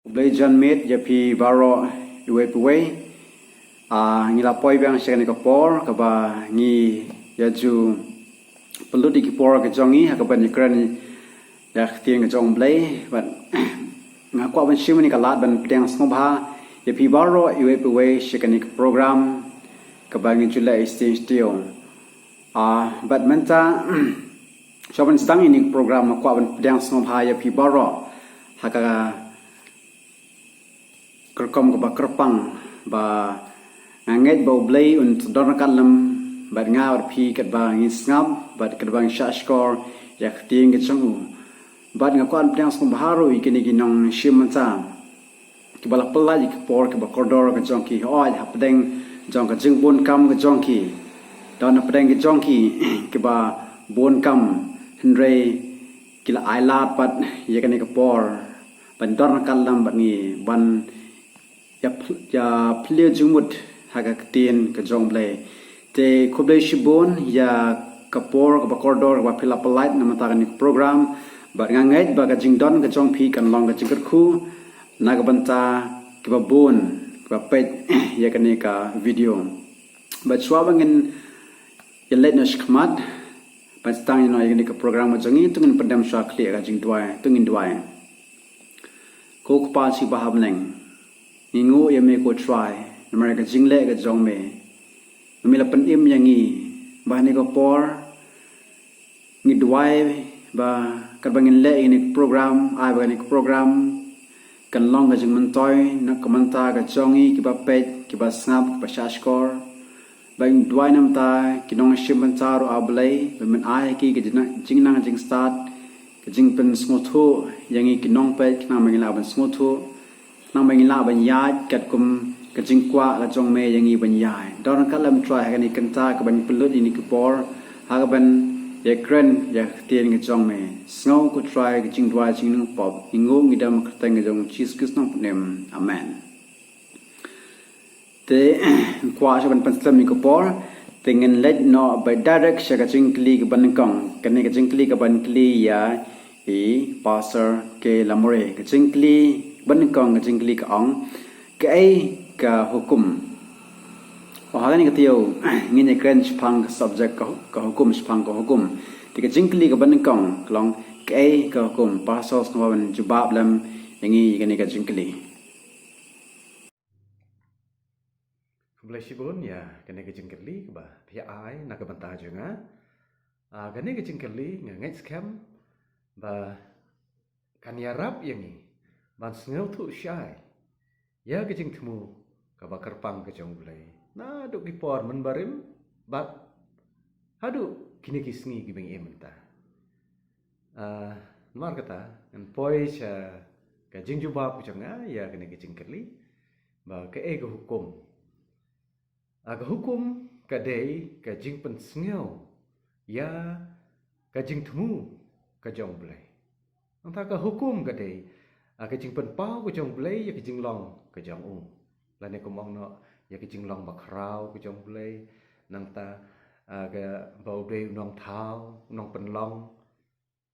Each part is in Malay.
Belajan mit japi baro iwe puwe ngila poi bang sekani kapor kaba ngi yaju perlu dikipor ke jongi hakaban ikran yak tiang ke jong blay but ngakwa ban shimani kalat ban pedang sngobha japi baro iwe puwe sekani program kaba ngi jula exchange deal but menta soban stang ini program ngakwa ban pedang sngobha japi baro haka kerkom ke kerpang ba nganget bau blay untuk dorna kalam ba ngawar pi kat ba ngisngam ba kat ba shashkor yak ting ke changu ba ngakwan plang skum baharu ikini ginong shimanta ke bala pelaj ke por ke ba kordor ke jongki oi hapdeng jong ke jingbon kam ke jongki don hapdeng ke jongki ke ba bon kam hendrei kila ailat pat yakani ke por ban dorna kalam ba ni ban ya plia jumut haga ketien ke jong blay te kublai shibon ya kapor ke kordor ke pila pelait nama takani program ba ngangai ba ka jingdon ke jong pi kan long ke jingker khu naga banta ke ba bon ke ba pet ya kani ka video ba chwa bangin ya let na shkmat ba stang no ya kani ka program jongi tungin pendam sha clear ka jing dwai tungin dwai ko kpa si ba habneng ingo ya me ko try America jingle ga jong me la pen im yangi ba ni ko por ni dwai ba ka bangin le ini program ai ba ni program kan long ga jing man toy na komanta ga jongi ki ba pet ki ba snap ki ba shashkor ba in dwai nam ta ki nong shim ta ro ablay ba men ai ki ga jing nang jing start ka jing pen smotho yangi ki nong pet ki na ma la ban smotho nang mengila banyai kat kum kejingkwa ka jong me yangi banyai don kalam try ka ni kanta ka ban pelut ini ke por ha ka ban ya kren ya tien ke jong me snow ko try ke jing dwa jing nung pop ingo ngidam ka teng ke jong cheese kus nong nem amen te kwa sa ban panslam ni ke por tengen let no by direct sa ka jing kli ke ban kong ka ni ka jing kli ka ban kli ya pastor ke lamore ka jing kli ban kong ke jingli ka ong ke ai ka hukum hal ni ketiau ngin kren spang subject ka hukum spang ka hukum ti ka jingli ka ban kong long ke ai ka hukum pasos no ban jubab lam yangi ka jingli Blesibon ya kene ke jingli ba pia ai na ka banta junga kene ke jingli ngai scam ba kan yarap yangi ban sngel tu syai ya ke jing temu ka bakar pang ke jong blai na duk di por men barim bat hadu kini kisngi gi beng ementa mar kata en poi cha ka jing juba pu changa ya kene ke jing kerli ba ke e go hukum aga hukum ka dei ka jing pen sngel ya ka jing temu ka jong blai anta ka hukum ka dei cái chừng pen pau cái chong play cái chừng long cái chong là này cũng mong nó cái chừng long bạc rau cái chong play nang ta cái bầu đây nong thao nong pen long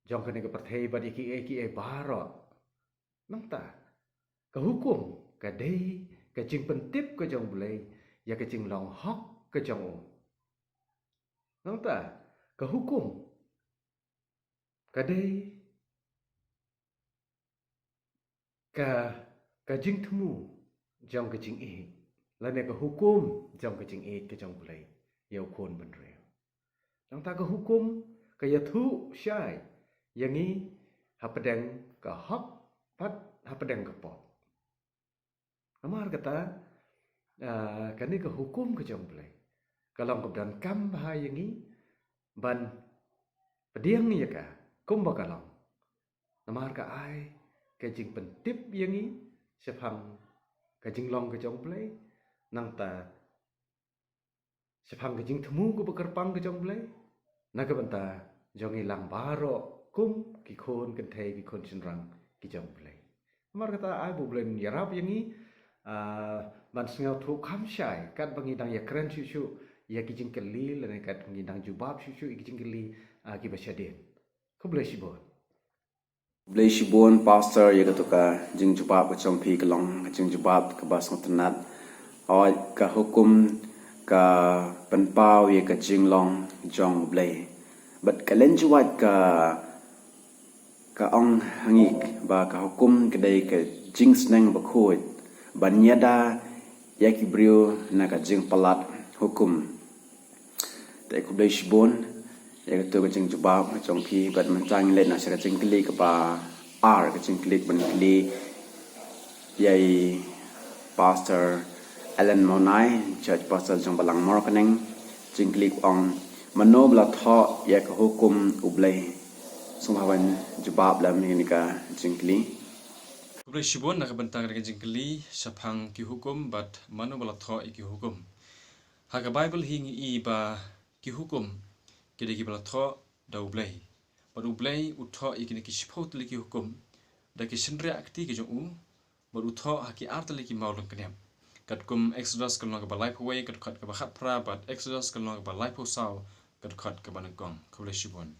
chong cái này cái partai badi ki baro nang ta cái hukum cái đây cái chừng pen tiếp cái chong play cái chừng long hok cái chong nang ta cái hukum cái đây ka jing temu jong ka jing e la ne ka hukum jong ka jing e ka jong play yau kon ban re dang ta ka hukum ka ya thu shai yangi hapadang ka hop pat hapadang ka pop amar kata ka ni ka hukum ka jong play kalau ka dan kam bahai yangi ban pediang ya ka kum ba kalong amar ka ai cái jing pen tip yangi sephang cái jing long cái jong play nang ta sephang cái jing themu ko bakar pang cái jong play na ka banta jongi lang baro kum ki khon kan thei ki khon chin rang ki jong play mar kata ai bu blen yarap yangi ban sngal thu kham shai kat bangi dang ya kren shu shu ya ki jing kali la kat bangi dang jubab shu shu ki jing kali ki ba shaden ko ble shi bon Blay Shibun pastor ya katuka jing jubab ke chompi kelong jing jubab ke bas ngotenat oi ka hukum ka penpau ya ka jing long jong blay but kalen juat ka ong hangik ba ka hukum kedai ka jing sneng ba khoi banyada ya ki brio na ka jing palat hukum te ku blay Shibun ya tu ka jing jubab chong pi bat man chang le na sa ka jing kli ka ba ar ka jing kli ban kli yai pastor Alan Monai church pastor jong balang mor kaneng jing kli ong mano bla tho ya ka hukum ublai sumhawan jubab lam ni ka jing kli Kublai Shibun nak bentang dengan jingkeli sapang ki hukum bat manu bala tho ki hukum. Haga Bible hingi i ba ki hukum kede ki bala tho da ublai. Ba ublai u tho i kini ki shipot li ki hukum da ki shinre akti ki jong ba u tho haki artali ki maulung kenyam. Kat kum Exodus kalong ka ba life away kat kat ka ba khat pra bat Exodus kalong ka ba life saw kat kat ka ba nangkong Kublai Shibun.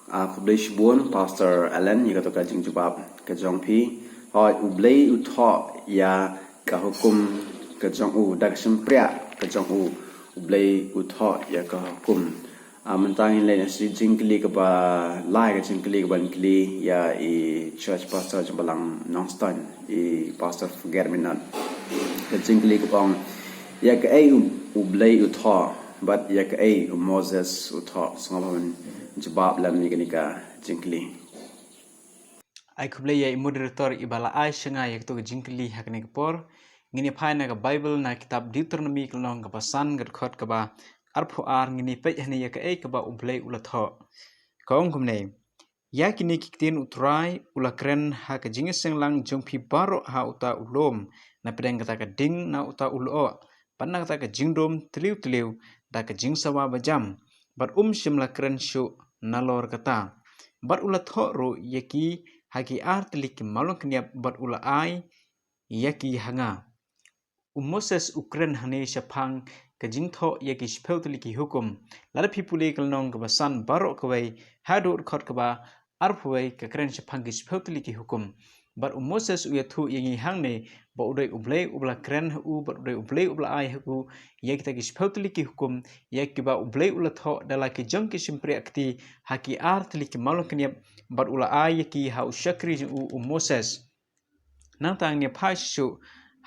Kublai Shibun pastor Alan ya katuka jing jubab ka jong pi oi ublai u tho ya ka hukum ka jong u da ka simpria ka jong u ublai u tho ya ka hukum mentang le na si jingkli ka ba lai ka jingkli ka ban kli ya i church pastor jbalang Nongston i pastor forget me not ka jingkli ka bang ya ka ai ublai u tho but ya ka ai Moses u tho sngolon jabab lam ni ka jingkli ai kublai ya moderator ibala ai shanga yak to jingkli hakne por ngini phai na ka Bible na kitab Deuteronomy kalong ka pasan gat khot ka ba arpho ar ngini pe hne yak ai ka ba ublai ulatho kong kumne ya kini kiktin utrai ulakren ha ka jingeseng lang jongpi baro ha uta ulom na pedang kata ka ding na uta ulo panna kata ka jingdom tliu da ka jingsawa bajam bar shimla kren shu nalor kata bar ulatho ro yaki haki artlik malong kniap bar ula ai yaki hanga Moses ukren hane shapang ka jingtho yaki speutli hukum lar pipule kalnong ka basan baro kawai hadu khot ka ba arphuai ka kren shapang ki speutli hukum bar Moses uyathu yangi hangne ba udai ublai ubla kren hu bar udai ublai ubla ai hu yaki ta ki speutli hukum yaki ba ublai ulatho dala ki jong ki simpri akti haki artli ki malong kniap bar ula ai yaki ha ushakri u Moses nang tang ne phashu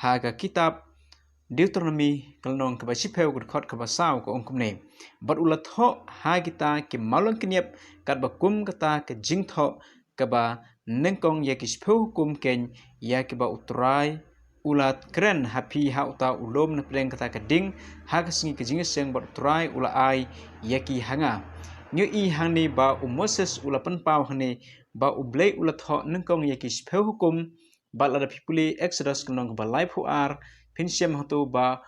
ha ka kitab Deuteronomy kalnong ka ba sipeu gut khot ka ba saw ko ongkumne bar ulatho ha kita ki malong kniap kat ba kum kata ka jingtho ka ba nengkong ya ki sipeu hukum ken ya ki ba utrai ulat kren hapi ha uta ulom na preng kata ka ding ha ka singi ka jingeseng bar utrai ula ai ya ki hanga nyu i hangni ba Moses ulapan pau hane ba ublai ulatho nengkong ya ki sipeu hukum ba la pipuli Exodus kalnong ba life ar Pinsiam hoto ba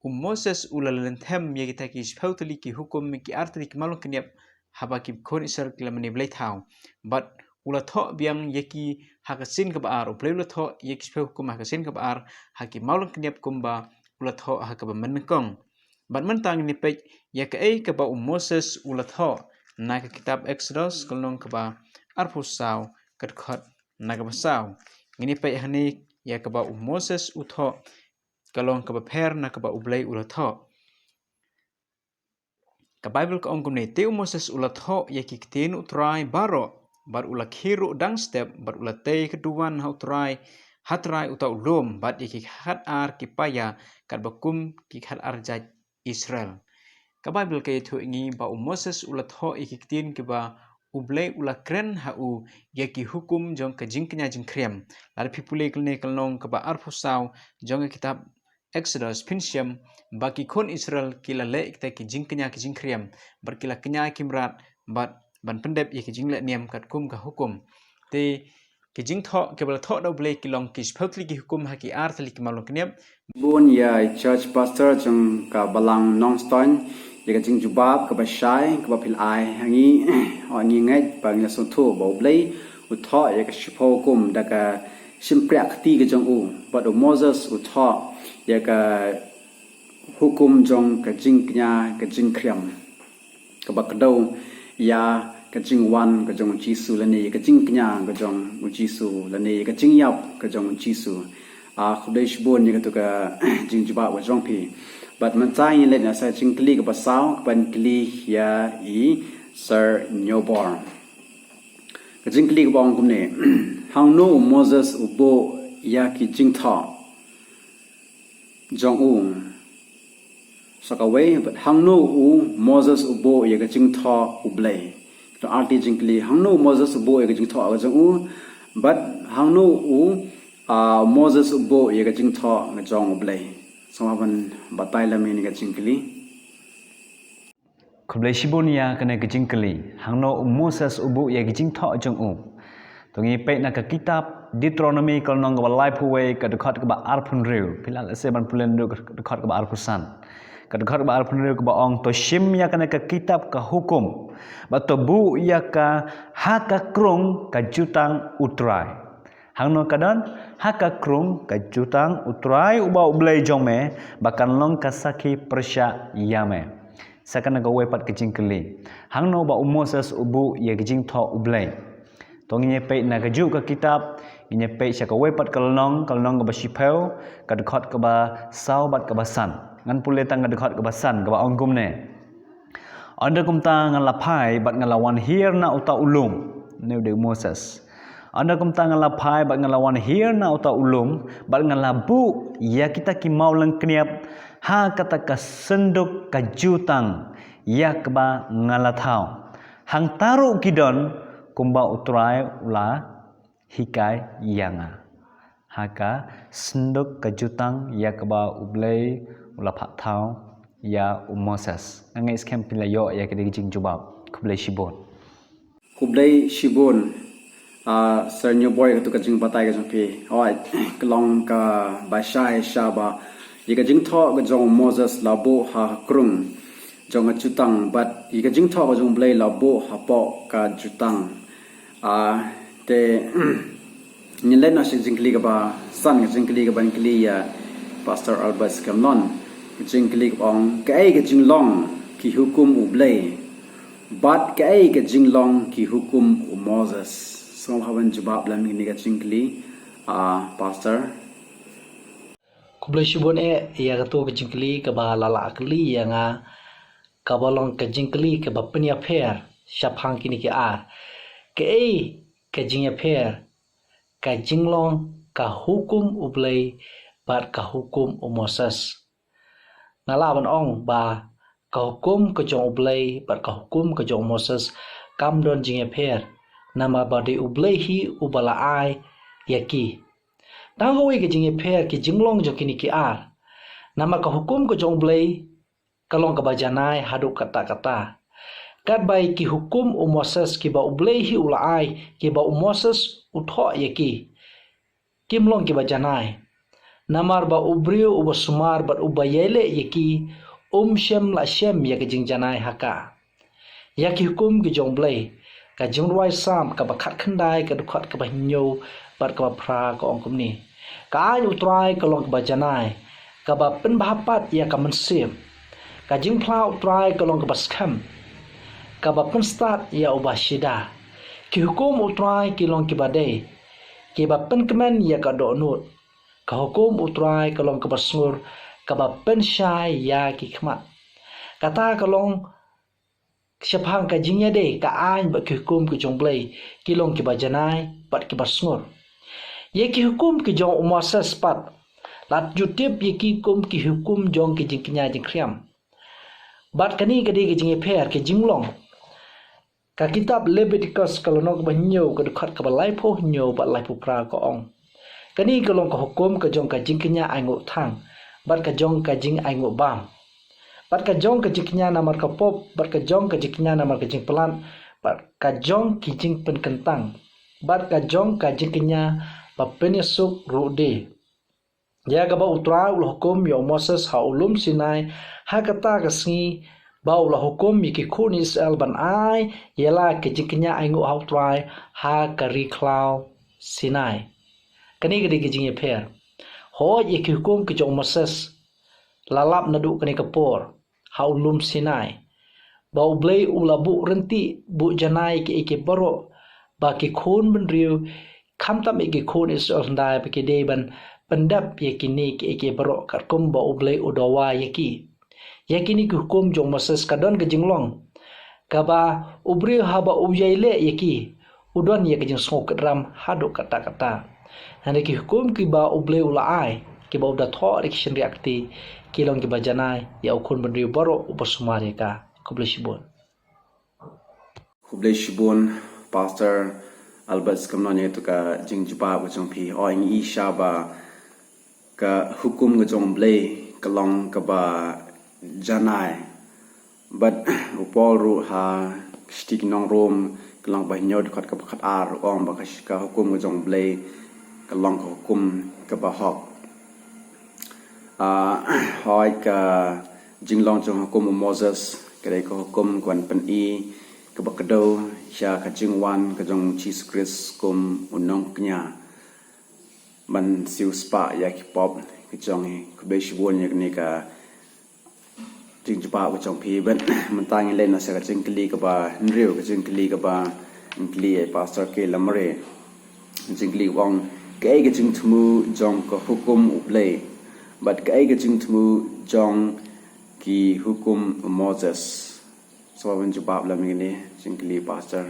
Moses ulalenthem ya kita ki speutli ki hukum ki artri ki malung kniap haba ki kon isar kilamani blai thau but ulatho biang yaki hakasin ka ba ar ublai ulatho yaki speu hukum hakasin ka ba ar haki malung kniap kumba ulatho hakaba menengkong but mentang ni pek ya ka ai ka ba Moses ulatho na ka kitab Exodus kalnong ka ba arpusaw kat khot na ka basaw ngini pek hani ya ka ba Moses utho kalong ka ba pher na ka ba ublai ulatho ka Bible ka ongkum ne te Moses ulatho ya ki ktin utrai baro bar ulakhiru dang step bar ulate keduan ha utrai hatrai uta ulum bat ki khat ar ki paya kat bakum ki khat ar jaj Israel ka Bible ka itu ingi ba Moses ulatho ki ktin ki ba ublai ulakren ha u ya ki hukum jong ka jingknya jingkrem lar pipule kelne kelnong ka ba arpusaw jong kitab Exodus Pinsiam baki kon Israel kila le ikta ki jingknya ki jingkriam berkila kenya kimrat bat ban pendep ye ki jingle niam kat kum ka hukum te ki jingtho ke bal tho do ble ki long ki speutli ki hukum ha ki artli ki malong kniam bun ya church pastor jong ka balang Nongston ya ka jing jubab ka ba shai ka ba pil ai hangi oni ngai bang la sontu ba blai u tho ya ka shipo kum da ka simprak ti ka jong u but Moses u tho ya ka hukum jong ka jingknya ka jingkriam ka ba kdo ya cái chinh wan cái trong chi su lần này cái chinh kenya cái trong chi su lần này cái chinh yap cái trong chi su khu đây shibon như cái tụ cái chinh juba với trong pi but mình sai như lên là sai chinh kli cái pasau cái ban kli ya sir newborn cái chinh kli cái bong cũng này hang no Moses ubo ya ki chinh thọ jong sakaway but hang no Moses ubo ya cái chinh thọ ublay to arti jingkli hang no Moses ubo ya cái chinh thọ cái jong but hang no Moses ubo ya cái chinh thọ cái jong ublay sama ban batai lam ni cái jingkli Kublai Shibonia kena kejingkeli hangno Moses ubu ya kejing thọ jong tungi pe na ka kitab Deuteronomy kalnong ka balai phuwe ka dekat ka ba arpun reu pilal se ban pulen dekat ka ba arpusan ka dekat ka ba arpun reu ka ba ong to shim ya kena ka kitab ka hukum ba to bu ya ka haka krung ka jutang utrai hangno kadon haka krung ka jutang utrai uba ublai jome bakan long ka saki persya yame sakana ka wepat kejing keli hangno ba Moses ubu ya kejing tho ublai tongi pe na kaju ka kitab inya pe saka wepat kalnong ka basipeu ka dekat ka ba saubat ka basan ngan pule tang ka dekat ka basan ka ba ongkum ne anda kumta ngan lapai bat ngalawan hir na uta ulum ne de Moses anda kumta ngan lapai bat ngalawan hir na uta ulum bat ngalabu ya kita ki mau lang kniap ha kata ka senduk ka jutang ya keba ngalathau hang taru kidon kumba utrai ula hikai yanga haka senduk ka jutang ya keba ublei ula phathau ya Moses angai skem pilayo ya kede jing jubab kublai shibon sernyo boy ka tu ka jing batai ka jong oi klong ka bashai shaba Ika jing thọ cái dòng Moses là bộ hà krung dòng cái chutang but ika jing thọ cái dòng blay là bộ hà bộ cái chutang te nhìn lên nó sẽ jing kli cái ba san cái jing kli cái ban kli ya Pastor Albert Camnon cái jing kli cái jing long ki hukum u blay but cái jing long ki hukum u Moses so hawan jawab lam ini cái jing kli Pastor Kublai Shibon ya katu kejingkeli ke bah lala keli yang ka balong kejingkeli ke bah penya pher syapang kini ke kejingya pher ka jinglong ka hukum ublai bat ka hukum Moses ngala ban ong ba ka hukum ke jong ublai bat ka hukum ke jong Moses kam don jingya pher nama ba de ublai hi ubala ai yaki Tang hoi ke jing pher ke jinglong jo kini ki nama ka hukum ko jong blai kalong ka bajanai hadu kata-kata kat bai ki hukum Moses ki ba ublai hi ulai ki ba Moses utho ye ki kimlong ki bajanai namar ba ubriu uba sumar bat ubayele ye ki shem la shem ya ke jing janai haka ya ki hukum ki jong blai ka jing roi sam ka ba khat khandai ka dukhat ka ba nyo bat ka ba phra ka ong kum ni ka ai utrai ka long ka ba janai ka ba pen bhapat ya ka man sim ka jing phla utrai ka long ka ba skam ka ba pen start ya uba shida ki hukum utrai ki long ki ba de ki ba pen kemen ya ka do nut ka hukum utrai ka long ka ba sngur ka ba pen shai ya ki khmat kata ka long syapang ka jingya de ka ai ba ki hukum ki jong blai ki long ki ba janai bat ki ba sngur ye ki hukum ki jong Moses pat lat jutip ye ki hukum ki hukum jong ki jing knya jing kriam bat kani ka de ki jing pher ki jinglong ka kitab Leviticus kalau nok ba nyo ka dukhat ka ba lai pho nyo ba lai phu pra ko ong kani ka long ka hukum ka jong ka jing knya ai ngo thang bat ka jong ka jing ai ngo bam bat ka jong ka jing knya namar ka pop bat ka jong ka jing knya namar ka jing pelan bat ka jong ki jing pen kentang bat ka jong ka jing knya papenisuk rude ya ga ba utra ul hukum yo Moses ha ulum Sinai ha kata kasngi ba ul hukum ki khun Israel ban ai yela ke jingnya ai ngu ha utrai ha kari klau Sinai kani gede ke jingye pher ho ye ki hukum ki jong Moses lalap nadu kani kapor ha ulum Sinai ba ublay ulabu renti bu janai ke ike baro ba ke khon ben riu kham tam ike khon is of dai ba ke de ban pendap ye kini ke ike baro kar kum ba ublay udawa ye kini ke hukum jong Moses kadon ke jinglong kaba ubri haba ubyaile ye ki udon ye ke jing sok ram hadu kata-kata hande ki hukum ki ba ublay ulai ki ba uda tho reaction reakti kilong ki ba janai ya ukun ben riu baro upasumare ka Kubleshibon. Kubleshibon Pastor Albert skamnanya tu ka jing jubab ka jong pi oing i shaba ka hukum ka jong blay kalong ka ba janai but upol ru ha stik nong rom kalong ba nyod khat ka khat ar ong ba ka hukum ka jong blay kalong ka hukum ka ba hok hoi ka jinglong jong hukum Moses kedai ko hukum kwan pen i ke bakdo sya ka jingwan ka jong Jesus Christ kum unong knya man siu spa ya ki pop ke jong ku be shibon ya ni ka jing jpa ko jong pi ben man tang len na sa ka jing kli ka ba nriu ka jing kli ka ba kli ai pastor ke lamre jing kli wong ke ga jing thmu jong ko hukum uplay but ke ga jing thmu jong ki hukum Moses. So when jubab lam ini singkli pastor.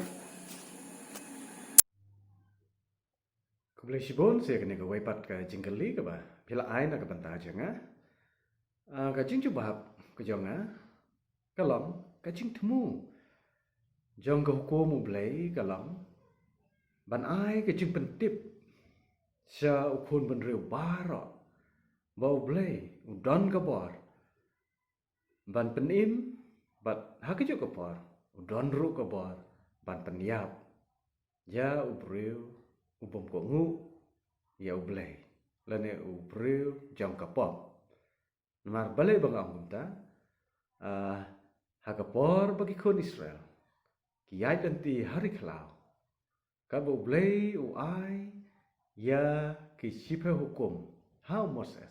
Kubleshibon saya kena kawai pat ka jingkeli ka ba. Pila ai na ka banta janga. Ka jing jubab ka jonga. Kalong ka jing temu. Jong ka hukum ublay kalong. Ban ai ka jing pentip. Sya ukun ben riu baro. Ba ublay udon ka bor. Ban penim, bat hakiju kapor, udon ru kapor, ban penyap, ya ubriu, ubom kongu, ya ublay, lane ubriu jam kapop. Mar balai bang ampunta, hakapor bagi kon Israel, kiai nanti hari kelau, kabo ublay uai, ya kisipa hukum, how Moses,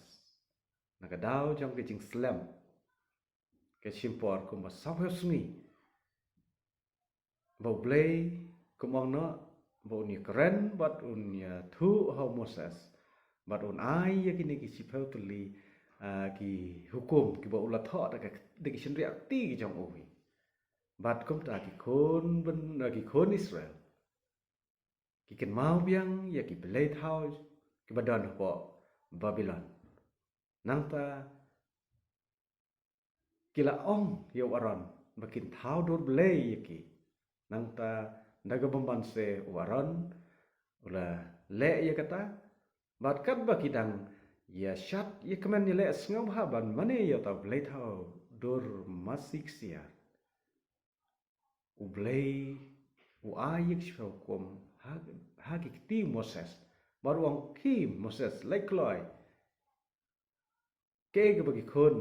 nagadau jam kejing slam. Ke simpor ko masaphe sungi bo blay ko mangna bo ni kren bat unya thu how Moses bat un ai ya kini ki sipau tuli ki hukum ki bo ulat tho da de ki sindri akti ki jong owi bat kom ta ki khon ben ki khon Israel ki ken mau biang ya ki blay thau ki badan bo Babylon nang ta kila ong yo aron makin thau dor blay yaki nang ta daga bomban se waron ula le ya kata bat kat ba kidang ya shat ya kemen ya le sngau haban mane ya ta blay thau dor masik sia u blay u ayik shau kom ha ki Moses barwang ki Moses like loy ke ga bagi khon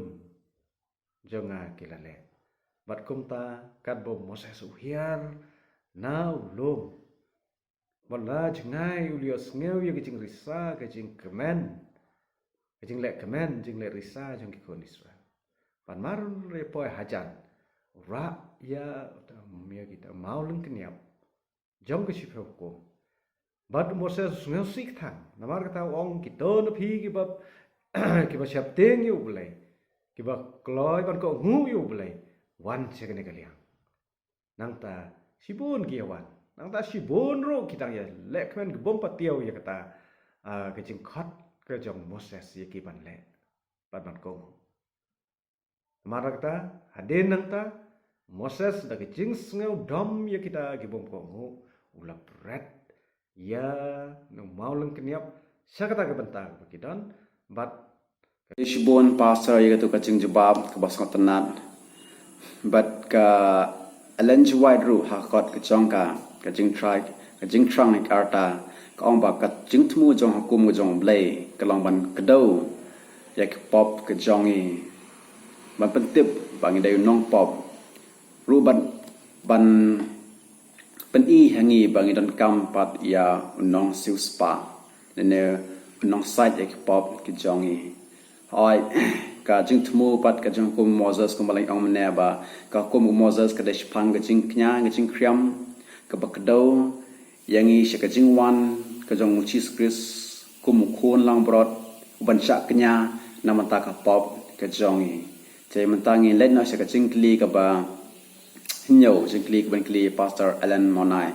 jonga kilale bat kumta kat bo Moses uhiar na ulum wala jengai ulios ngeu ye kicing risa kicing kemen kicing le kemen jing le risa jong ki kon Israel pan marun re poi hajan ra ya mia kita mau leng keniap jong ke sipa hukum bat Moses ngeu sik thang namar kata ong kita na phi ki bab ki ba siap teng yu ulai kiba kloy ban ko ngu yu blay wan sekene kaliang nang ta sibun kiawan nang ta sibun ro kitang ya lekmen ke bom patiau ya kata ke jing khot ke jong Moses ye ki ban le ban ko mara kata haden nang ta Moses da ke jing sneu dom ya kita ki bom ko ngu ulap red ya no mau leng keniap sakata ke bentang kidan bat Shibon pastor ya tu kacing jubab ke basngot tenat but ka alenj wide ru hakot ke jongka kacing try kacing trong ni karta ka ong ba kacing tmu jong hukum ke jong blay kalong ban kedau ya ke pop ke jongi ban pentip bang dai nong pop ru ban pen i hangi bang don kam pat ya nong siu spa ne nong site ya ke pop ke jongi Oi, ka jing tmu pat ka jing hukum Moses ko malai ong mene ba ka hukum Moses ka desh pang ka jing knya ka jing kriam ka bakdo yangi she ka jing wan ka jong Jesus Christ kum khon lang brot ban sha knya namata ka pop ka jongi te mentangi let na she ka jing kli ka ba nyo jing kli ka ban kli Pastor Alan Monai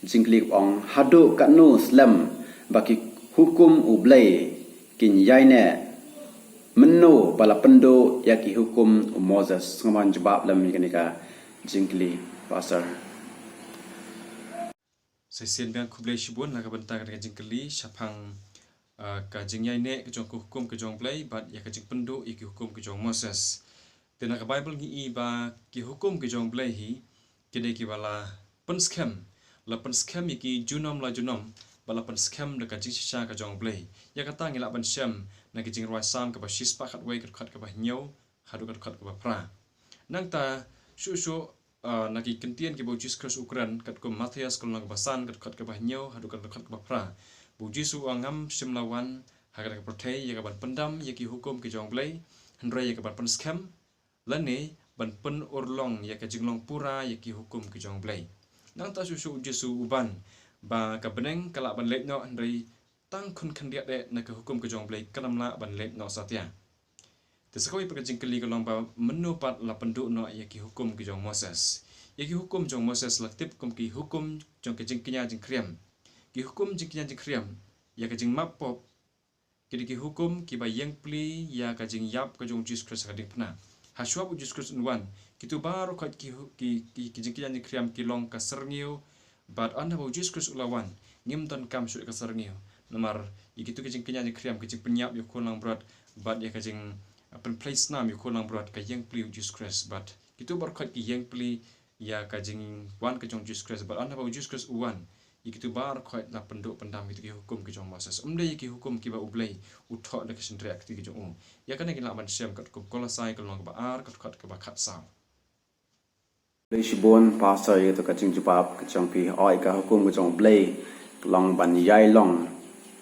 jing kli ong hadu ka nu slam baki hukum ublay kin yaine meno bala pendo yaki hukum Moses ngaman jawab lam ikanika jingkli pastor Sesien biang kublai shibun na kabenta ka jingkli syapang ka jingyai ne ka jong hukum ka jong blai bat ya ka jing pendo iki hukum ka jong Moses. Tena ka Bible ngi ba ki hukum ka jong blai hi kide ki bala penskem la penskem iki junom la junom bala penskem de ka jing sha ka jong blai ya kata ngi la penskem na ki jing roi sam ka ba shispa khat wei khat ka ba nyau hadu khat ka ba pra nang ta shu na ki kentian ki bo Jesus Christ Ukraine kat ko Matthias ko nang basan kat ka ba nyau hadu khat ka ba pra bu Jesu angam simlawan haga ka protei ya ka ban pendam ya ki hukum ki jong blai handrai ya ka ban penskem lane ban pen urlong ya ka jinglong pura ya ki hukum ki jong blai nang ta shu Jesu uban ba ka beneng kala ban lek no handrai tang kun kandiat de na ka hukum ka jong blai kanamla ban lek no satya Tesakoy pagkajing kali ko lang ba menupat la pendu no ya ki hukum ki jong Moses. Ya ki hukum jong Moses laktip kum ki hukum jong kajing kenya jing kriam. Ki hukum jing kenya jing kriam ya kajing mapop ki hukum ki ba yang pli ya kajing yap ka jong Jesus Christ kading pna. Haswab Jesus Christ unwan kitu baru kat ki jing kenya jing kriam ki long ka serngio but anda ba Jesus Christ ulawan ngim ton kam su ka serngio. Nomor ikitu kajing kenya jing kriam kajing penyap yo kulang berat but ya kajing pen place nam yu kolang berat ka yang pli Jesus Christ but kitu berkat ki yang pli ya ka jing wan ka jong Jesus Christ but anda ba Jesus Christ uwan ikitu bar khot na penduk pendam ki hukum ki jong Moses umdai ki hukum ki ba ublai uthok da kisin reak ki jong ya kana ki la ban syam kat ko kolosai ka long ba ar kat ka ba khat saw Lisbon pastor itu ka jing jawab ka jong pi oi ka hukum ka jong blai long ban yai long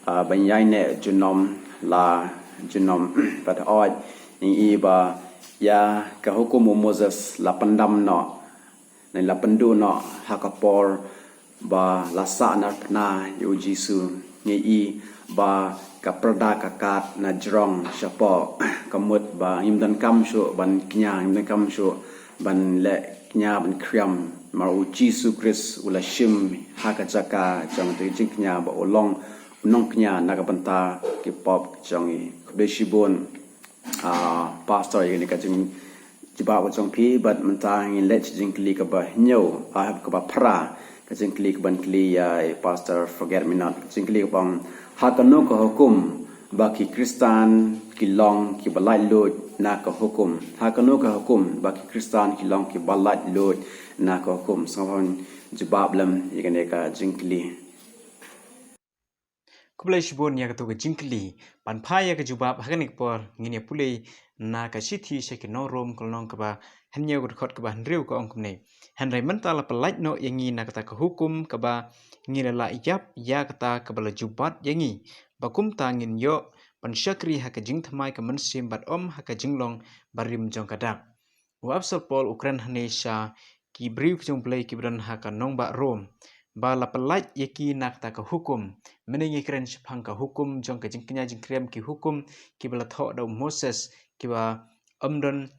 ban yai ne junom la junom pat oi ni iba ya ka hukum Moses la pendam no na la pendu no hakapor ba la sa na pna yu jisu ni i ba ka perda ka kat na jrong shapo kamut ba imdan kam shu ban knya imdan kam shu ban le knya ban kriam mar u jisu Chris ula shim hakajaka jang te jing knya ba olong nong knya na ka banta ki pop jang i khbeshibon pastor ini kajing jibab jong pi but mentang in let jing kli ka ba nyo ka ba pra kajing kli ban kli ya pastor forget me not jing kli bang hakano ka hukum ba ki kristan ki long ki balai lot na ka hukum hakano ka hukum ba ki kristan ki long ki balai lot na ka hukum sawon jibab lam igane ka jing kli Kublai shibon ya katu ke jingkli pan phaya ke jubab haganik por ngine pulei na ka sithi se ke no rom kolong ka ba hanya gut khot ka ba hnriu ka ongkum ne hanrai mentala pelaj no yangi na kata ka hukum ka ba ngine la yap ya kata ka bala jubat yangi bakum ta ngin yo pan syakri ha ka jing thamai ka mensim bat om ha ka jinglong barim jong kadak wa apsal pol ukran hanesha ki brief jong play ki bran ha ka nong ba rom ba la pelaj yaki nak ta ka hukum menengi keren shphang ka hukum jong ka jingknya jingkrem ki hukum ki bala tho da Moses ki ba amdon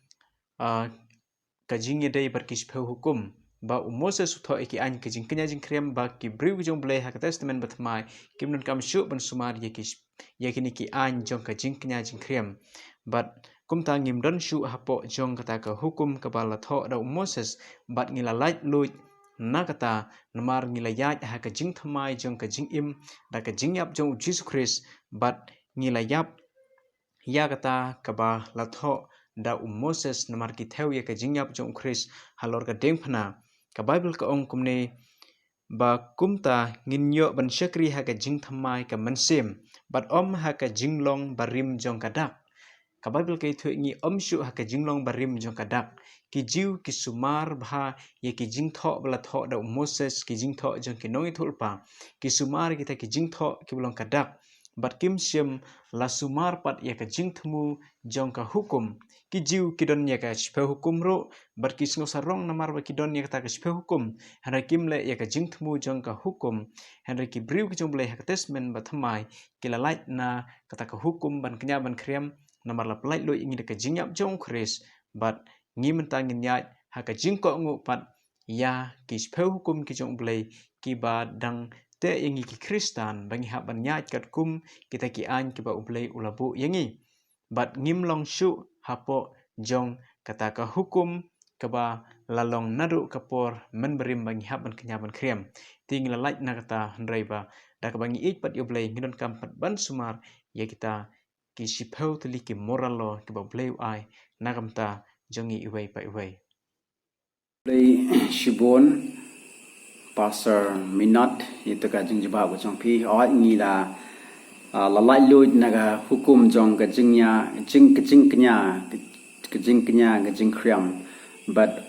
ka jingi dei bar ki shphe hukum ba Moses tho ki an ka jingknya jingkrem ba ki brief jong blai ha ka testament batmai ki mnon kam shu ban sumar yaki ni ki an jong ka jingknya jingkrem but kum ta ngim don shu hapo jong ka ta ka hukum ka bala tho da Moses bat ngila laj luj na kata namar ngilayat ha ka jing thamai jong ka jing im da ka jing yap jong Jesus Christ but ngilayap ya kata ka ba la tho da Moses namar ki theu ya ka jing yap jong Christ halor ka deng phana ka Bible ka ong kumne ba kumta nginyo ban syakri ha ka jing thamai ka mansim but om ha ka jinglong barim jong ka dak ka Bible ka thu ngi om shu ha ka jinglong barim jong ka dak ki jiu ki sumar bha ye ki jing tho bala tho da Moses ki jing tho jong ki nongi thulpa ki sumar kita ki jing tho ki bulong kadak bat kim sim la sumar pat ya ka jing thmu jong ka hukum ki jiu ki don ya ka shpe hukum ro bat ki sngo sarong namar ba ki don ya ta ka shpe hukum hana kim le ya ka jing thmu jong ka hukum hana ki briu ki jong ble ha testament ba thamai ki la light na kata ka hukum ban knya ban krem namar la plai lo ingi ka jing yap jong kris bat ngi mentang nyai ha ka jing ko ngu pat ya ki shpe hukum ki jong ble ki ba dang te yangi ki kristan bangi ha ban nyai kat kum kita ki an ki ba ublei ulabu yangi bat ngim long shu hapo jong kata ka hukum ka ba lalong nadu kapor men berim bangi ha ban kenya ban krem ting la like na kata handrai ba da ka bangi ik pat ublei ngidon kam pat ban sumar ya kita ki shipau tuli ki moral lo ki ba ublei ai nagam ta jongi iwei pa iwei Play Shibon Pastor Minat itu ka jing jaba ko chong phi awat ngi la la lai lu naga hukum jong ka jingnya jing kenya ka jing kriam but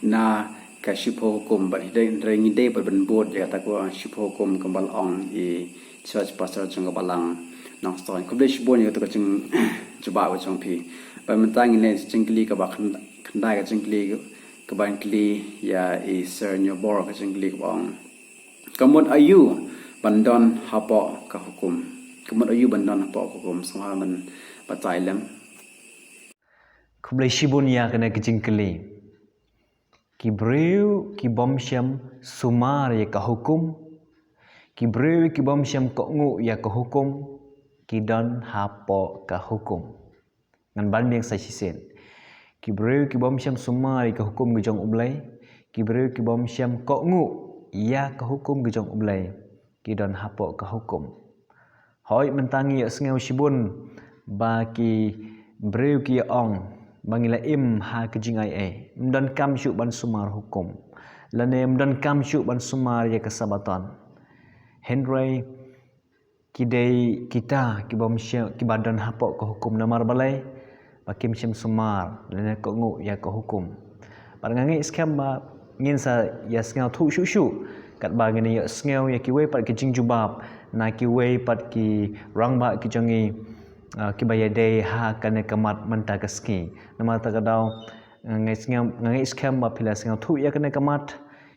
na ka shipo hukum but dai ngi dei ban board ya ta ko shipo hukum kambal ong I church pastor jong ka balang nong stoin ko dei shibon itu ka jing jaba ko chong phi ba mentang ne jingli ka ba khandai ka jingli kabangkli ya Sir Nyobor ka jingli bang kamot ayu bandon hapo ka hukum kamot ayu bandon hapo hukum semua man batai lem Kublai shibun ya kena kejingkeli. Ki breu ki bom syam sumar ya ka hukum. Ki breu ki bom syam ko ngu ya ka hukum. Ki don hapo ka hukum. Ngan ban yang sai sisen. Ki breu ki bom syam sumar ya ka hukum gejong ublai. Ki breu ki bom syam ko ngu ya ka hukum gejong ublai. Ki don hapo ka hukum. Hoi mentangi ya sengau shibun ba ki breu ki ong bangila im ha kejingai mdan kam syuk ban sumar hukum lane mdan kam syuk ban sumar ya kesabatan Henry kidai kita kibom syuk kibadan hapok ke hukum namar balai bakim syam sumar lane ko ngu ya ke hukum parangangi skam ba ngin sa ya ngau thu shu shu kat ba ngini ya ngau ya kiwe pat kijing jubab na kiwe pat ki rangba ki jongi kibaya day ha kane kamat menta kaski nama takadau ngai skam ba pila singau thu ya kane kamat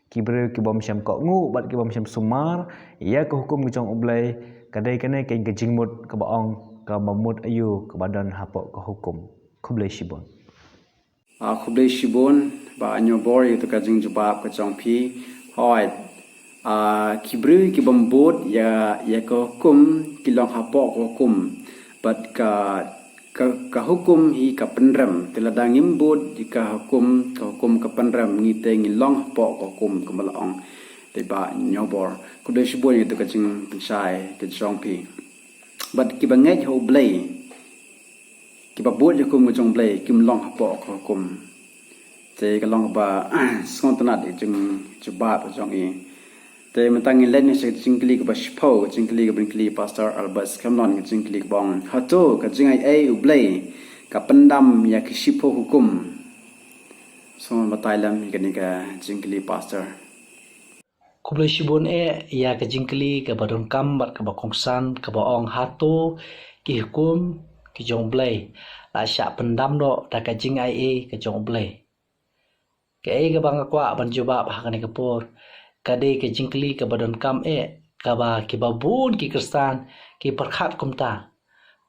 kibreu kibom syam ko ngu bat kibom syam sumar ya ke hukum gejong ublai kadai kane kain kejingmut ke baong ke bamut ayu ke badan hapok ke hukum kublai shibon kublai shibon ba Nyobor itu ka jing jubab ka jong phi hoi kibreu kibom bot ya ke hukum kilong hapok ke hukum but ka hukum hi ka penram teladang imbut ka hukum ka penram ngi te ngi long po ka hukum ka malong te ba Nyobor ku de shibon itu ka jing pensai ke jong pi but ki bangai ho blai ki ba bot hukum ka jong blai kim long po ka hukum te ka long ba skontanat jing jubab ka jong i te mentangi len se jingkli ke baspo jingkli ke brinkli pastor albert kamnon ke jingkli bong hato ka jingai ublai ka pendam ya ke sipo hukum so matailam gani ka jingkli pastor kublai shibun ya ke jingkli ke badon kambat ke bakongsan ke baong hato ki hukum ki jong blai la sya pendam do da ka jingai ke jong blai ke ke bang kwa ban jubab ha kan ke por kade ke jingkli ke badon kam ka ba ki babun ki kristan ki perkhat kumta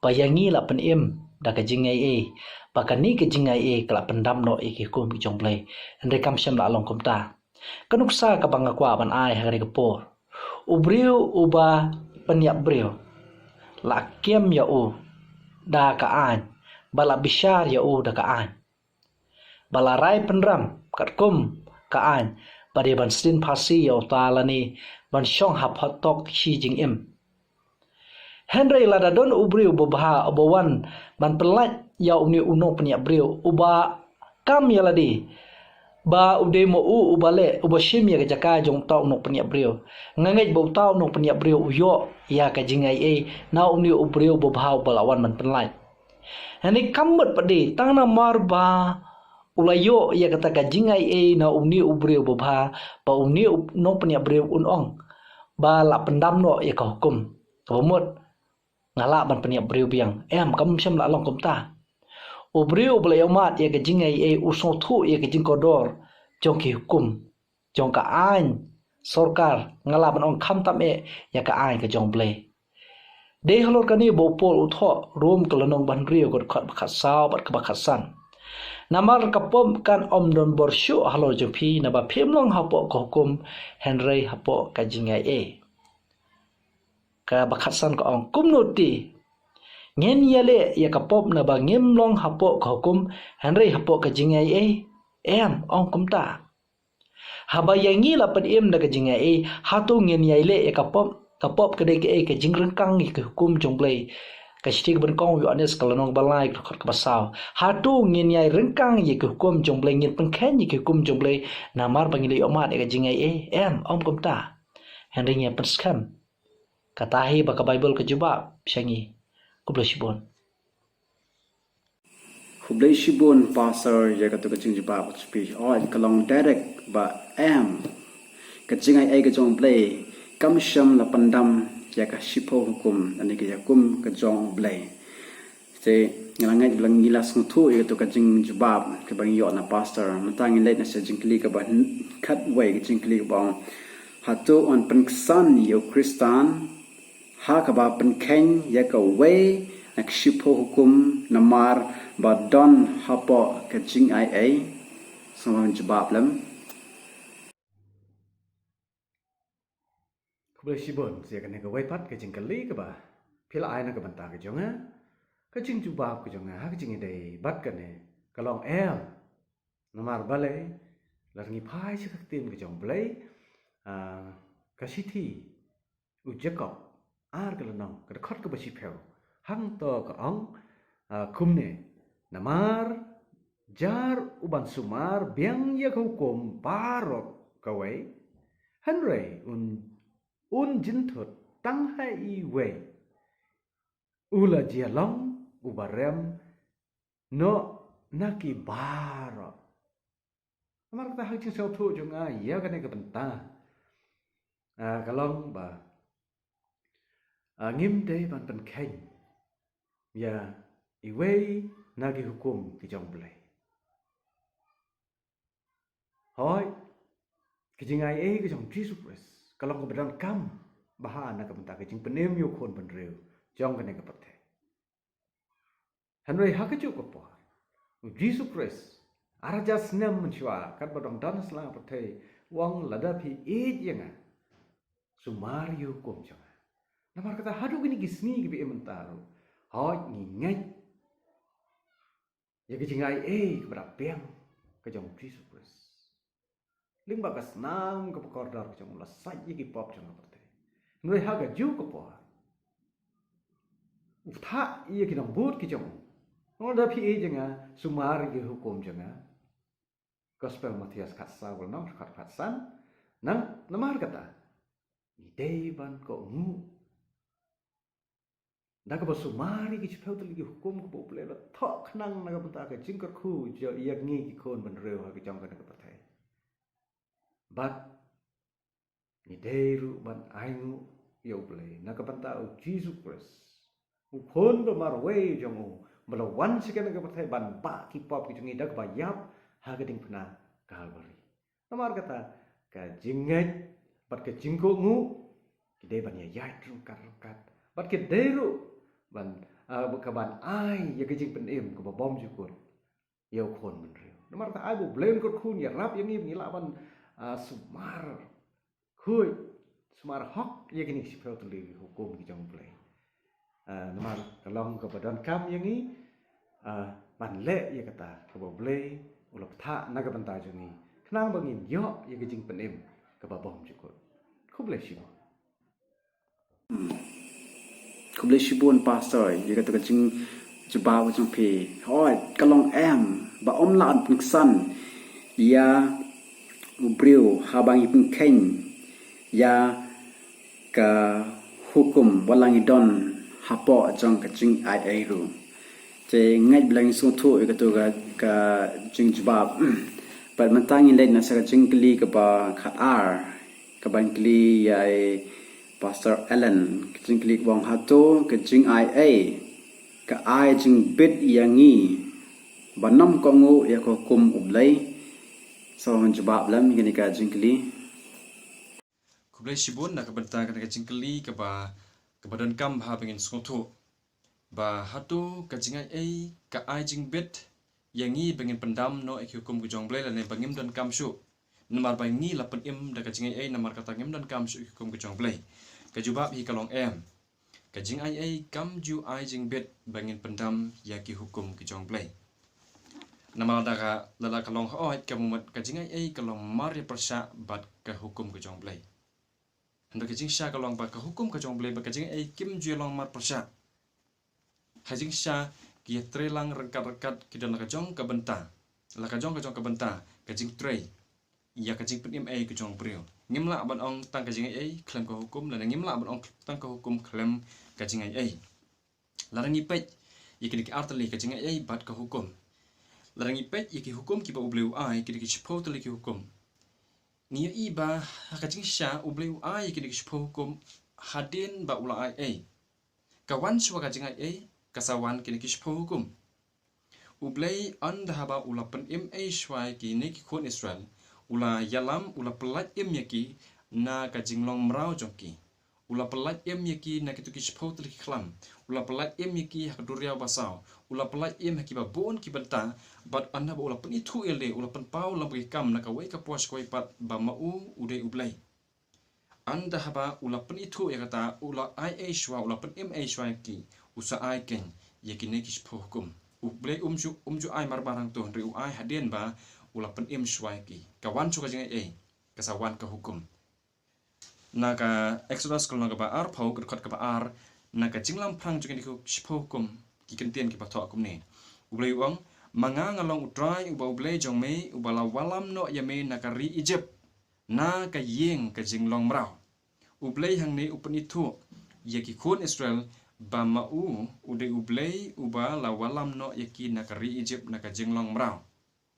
bayangi la pen im da ka jingai pakani ke jingai kala pendam no ki kum ki jongblai ande kam syam la long kumta kanuksa ka bang kwa ban ai ha ke por ubriu uba penyap briu la kiem ya u da ka an bala bishar ya u da ka an bala rai penram kat kum ka an pada ban sin pasi ya utala ni ban syong hap hotok shi jing im Henry lada don ubri ubah obawan ban pelat ya uni uno penya brio uba kam ya ladi ba ude mo u ubale ubashim ya jaka jong tau no penya brio ngangai bo tau no penya brio uyo ya ka jingai na uni ubri ubah balawan ban pelat hani kamut padi tang na marba ulayo ya kata ka jingai na uni ubri ubha pa uni no penya bre unong ba la pendam no ya ka hukum kamut ngala ban peniap briu biang kam syam la long kum ta o briu bele omat ya ke jingai usong thu ya ke jing kodor jong ki hukum jong ka ain sorkar ngala ban ong kham tam ya ka ain ke jong ble de halor kani bo pol utho rum kelenong ban riu god khat bakhat saw bat ka bakhat san namar kapom kan om don borshu halor jong phi na ba phim long hapo ko hukum henry hapo ka jingai ka bakhat san ko ong kum noti ngen yale ya kapop na ba ngem long hapo ko hukum henry hapo ka jingai ong kum ta haba yangi la pen em na ka jingai hatu ngen yale ya kapop ka de ke jing rengkang ke hukum jonglei ka stik ben kong yo anes kalonong balai khot ka basaw hatu ngen yai rengkang ye ke hukum jonglei ngen pengkhen ye ke hukum jonglei namar bangile omat ka jingai ong kum ta henry nya penskam katahi baka bible ke jubab syangi kublai shibon Hublai shibun pastor ya katu kacing jubab speech oi kalong direct ba kacing ai kajong play kam syam la pandam ya ka shipo hukum ani ke yakum kajong play se ngalangai bilang gilas ngutu ya katu kacing jubab ke bang yo na pastor mentang let na sejing kli ka ba kat way kacing kli ba hatu on penksan yo kristan ha ka ba penkeng ya ka way nak shipo hukum namar ba don hapo kacing ai sama jebab lam kublai shibon sia kan ka wai pat ka jing kali ka ba phila ai na ka banta ka jonga ka jing jubab ka jonga ha ka jing dei bat ka ne ka long namar bale larngi phai sa tin ka jong blai ka sithi u jacob ar ka lanong ka khot ka ba shi pheu hang to ka ong kumne namar jar uban sumar biang ya hukum barok kawai hanrei un jinthut tang hai i we ula jia long ubarem no naki barok namar ta hang ching sau thu jonga ya ka ne ka benta kalong ba ngim dei ban pen khen ya iwei nagi hukum ki jong blai hoi ki jingai ki jong Jesus Christ kalong ko bedan kam baha na ka benta ki jing penem yo khon ban reu jong ka ne ka pathe hanrei ha ka chu ko pa Jesus Christ araja snam menchwa kat badong dan sla pathe wang lada phi yanga sumar yo kom jong namar kata hadu gini gisni ki bi ementaru hoi ngai ya ke jingai ke berapeng ke jong Jesus Christ ling bagas nam ke pekordar ke jong la sai ki pop jong apate noi ha ga ju ko po utha ye ki dong but ki jong da phi jenga sumar ki hukum jenga gospel Matias khatsa wal nong khatsan nang namar kata idei ban ko ngu naga ba sumari ki chpeu tli ki hukum ko ple la thok nang naga bata ka jingkar khu jo yak ngi ki khon ban reu ha ki jong ka ka pathai but ni deru ban aingu yo ple naga bata o Jesus Christ u khon do mar we jong u bala wan sikan ka pathai ban ba ki pop ki jungi dak ba yap ha ka ding phna kalvari namar kata ka jingai bat ka jingko ngu ki de ban ya yai tru kat bat ki deru ban kaban ai ya ke jing pen em ko bom jukur yo khon men reu namar ta ai bo blame ko khun ya rap yang ni la ban sumar khui sumar hok ya ke ni si pro tuli hukum ki jong play namar kalong ko badan kam yang ni ban le ya kata ko bo blay ulap tha na ka ban ta jong ni knang bangin yo ya ke jing pen em ko bom jukur khub le shi kublai shibun pastor ya katu kacing jubab kacing pi hoi kalong ba la an pengsan ya ubriu habang ipeng keng ya ka hukum walangi don hapo jong kacing ai ru je ngai blang su thu ya katu ka jing jubab but mentang in let na sa kacing kli ka ba khat ar ka ban kli ya Pastor Allen kejing klik wang hatu kejing IA ke ai jing bit yangi banam kongu ya hukum ublay so jawab lam gini ka jing kli kublai shibun na kabenta ka jingkeli ka ba kebadan kam ha pengin skoto ba hatu ka jingai ai ka ai jing bit yangi pengin pendam no ek hukum ku jong blai la ne bangim dan kam shu namar ba ngi la pen im da ka jingai ai namar kata ngim dan kam shu hukum ku jong blai ka jubab hi kalong em ka jing ai kam ju ai jing bit bangin pendam ya ki hukum ku jong blai nama daga lala kalong hoit ka mumat ka jingai ai kalong mar ya persha bat ka hukum ku jong blai hendak kajing sya kalong ba ka hukum ka jong blai ba kajing ai kim ju long mar persha hajing sya ki trelang rengkat-rengkat ki dan ka jong ka benta la ka jong ka benta kajing tre ya kajing penim ai ka jong bril ngimla ban ong tang kajing ai klem ka hukum la ngimla ban ong tang ka hukum klem kajing ai la ngi pet yiki artali kajing ai bat ka hukum la ngi pet yiki hukum ki ba ubleu ai ki chpotali ki hukum ni iba kajing sya ubleu ai ki hukum hadin ba ula ai kawan shwa kajing ai kasawan ki hukum ublei anda haba ula pen im ai shwai ki ne ki khon Israel ula yalam ula pelat im yaki na kajing long mrau joki ula pelat im yaki na kitu ki shpotali ki khlam ula pelat im yaki haduria basau ula pelat im haki ba bon ki benta bat anda ba ula pen itu ele ula pen pau lam ki kam na ka wai ka puas koi pat ba mau ude ublei anda haba ula pen itu ya kata ula ai shwa ula pen im ai shwa ki usa ai ken yaki ne ki shpokum ublei umju ai mar barang tu ri ai hadien ba ula pen im shwa ki kawan chu ka jing ai kasawan ka hukum na ka Exodus kalau ka ba ar phau ka ka ba ar na ka jinglam prang chu ki shpokum ki kentien ki patok kum ne ublei wang manga ngalong utrai uba ublei jong me ubala walam no yame na ka ri Egypt na ka yeng ka jinglong mrau ublei hang ne upen itu yaki khon Israel ba mau ude ublei uba la walam no yaki na ka ri Egypt na ka jinglong mrau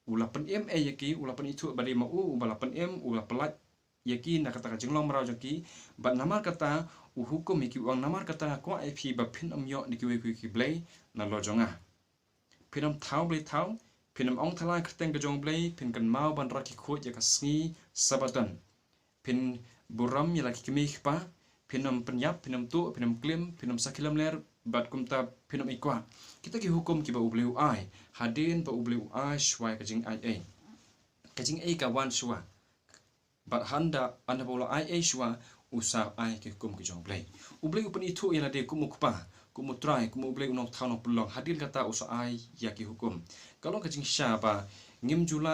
ula pen em yaki ula pen itu ba mau ubala pen em ula pelat yaki na kata ka jinglong mrau jaki ba namar kata uhukum yaki uang namar kata ko ip ba pin yo dikiwe ki blei na lojonga pinam thau blei thau pinam ong thalai khteng ka jong blei pin kan mau ban ra ki khot ya ka sngi sabatan pin buram ya laki kimi khpa pinam penyap pinam tu pinam klim pinam sakilam ler bat kumta pinam ikwa kita ki hukum ki ba ubleu ai hadin ba ubleu ai shwai ka jing ai kajing ai ka wan shwa bat handa anda bola ai shwa usa ai ki hukum ki jong blei ubleu pen itu ya de kumukpa kumu try kumu blei unong thano pulong hadil kata usa ai ya ki hukum kalau kajing sya ba ngim jula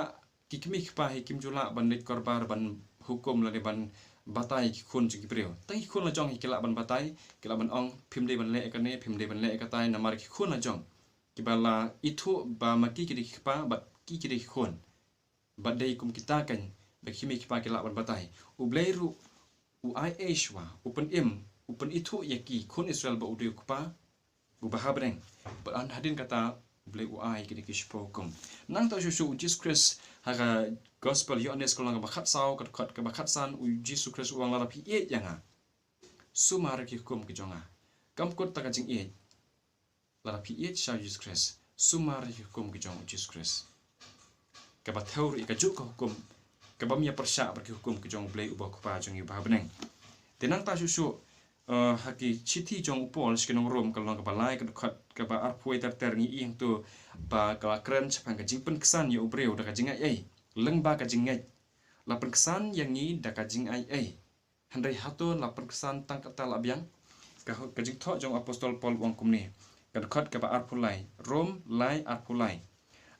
ki kimi khpa he kim jula ban lit korbar ban hukum la de ban batai ki khun ji preo tai khun la jong ki la ban batai ki la ban ong phim de ban le ka ne phim de ban le ka tai namar ki khun la jong ki bala itu ba maki ki khpa ba ki khun ba dei kum kita kan ba kimi khpa ki la ban batai u bleiru u ai ashwa upen im upen itu yaki khun Israel ba ude khpa bu bahabreng ba an hadin kata blei u ai ki shpokum nang ta shu Jesus Christ haga gospel Yohanes kalau nggak bakat sau ke bakat san u Jesus Christ uang lara pi yang sumar ki hukum ki jonga kam kot ta kajing lara pi sha Jesus Christ sumar ki hukum ki jong Jesus Christ ke ba theory ka juk hukum ke ba mia persya ber ki hukum ki jong blei u ba pa jong yu ba beneng tenang ta shu haki chiti jong upol skinong rom kalau nggak balai ke ba arpoi ter ni ing tu ba ka kren chapang ka jingpen kesan ya ubreu da kajing ai leng ba ka jingai lapan kesan yang ni da ka jing ai handai hato lapan kesan tang kata labiang ka jing tho jong apostol Paul wang kumni kan khat ka ba arpulai rom lai arpulai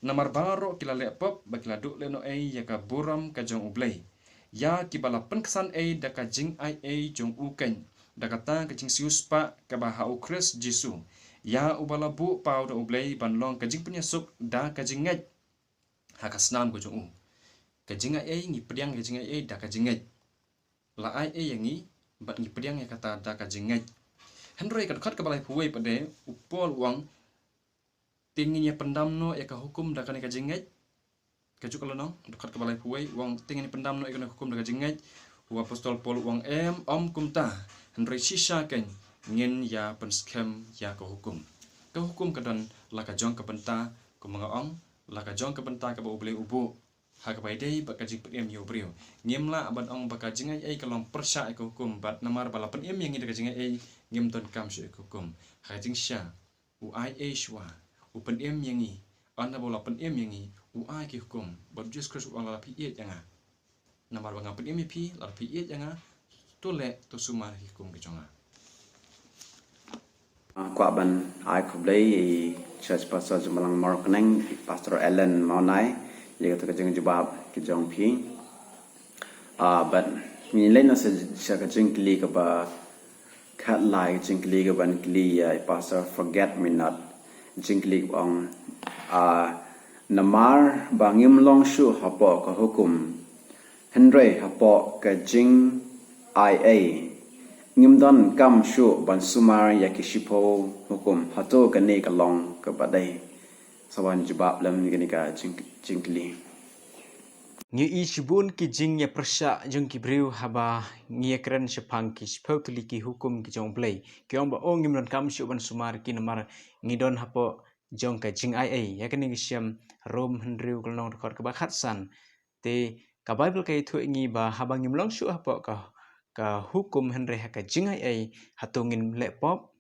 namar baro kila le pop ba kila du le no ai ya ka buram ka jong ublei ya ki ba lapan kesan ai da ka jing ai jong uken da kata ka jing sius pa ka ba ha ukres Jesu ya ubala bu pau da ublei ban long ka jing punya sup da ka jing ngai ha ka snam ko jong ka jing ai ngi pediang ka jing ai da ka jing ngai la ai yang ni bat ngi pediang ya kata da ka jing ngai henry ka khat ka balai puai pade upol wang tinginya pendam no ya ka hukum da ka jing ngai ka juk kalau no khat ka balai puai wang tinginya pendam no ya ka hukum da ka jing ngai apostol Paul wang om kumta Henry sisa ken ngin ya penskem ya ke hukum kedan la ka jong ke benta ko mga ong la ka jong ke benta ka boleh ubu ha ka bai dei ba ka jing pem yo brio ngim la ban ong ba ka jing ai kalong persa ke hukum bat namar bala pen em yang ka jing ai ngim ton kam su ke hukum ha jing sha u ai e shwa u pen em yang ni ana bola pen em yang ni u ai ke hukum bat just kris u la pi et yang namar ba pen em pi la pi et yang tu le tu sumar hukum ke jonga Kwa ban ai kublai church pastor Jumalang Markeneng Pastor Ellen Maunai dia kata kejeng jubab kejong pi but ni lain nasa sa kejeng kli ke ba kat lai kejeng kli ke ban kli Pastor Forget Me Not kejeng kli ong namar bangim long shu hapo ke hukum Henry hapo kejeng IA ngimdan kam shu ban sumar yakishipo hukum hato kane kalong kepadai sawan jebab lam ni ka jingkli Ngi ishbun ki jing ya persya jong ki briu haba ngi kren sepang ki spotli ki hukum ki jong play ki ong ba ong ngimdan kam shu ban sumar ki namar ngidon hapo jong ka jing IA yakani ki syam rom hendriu kalong rekod ka bakhatsan te ka bible ka itu ngi ba haba ngimlong shu hapo ka hukum henry haka jingai ai hatungin le pop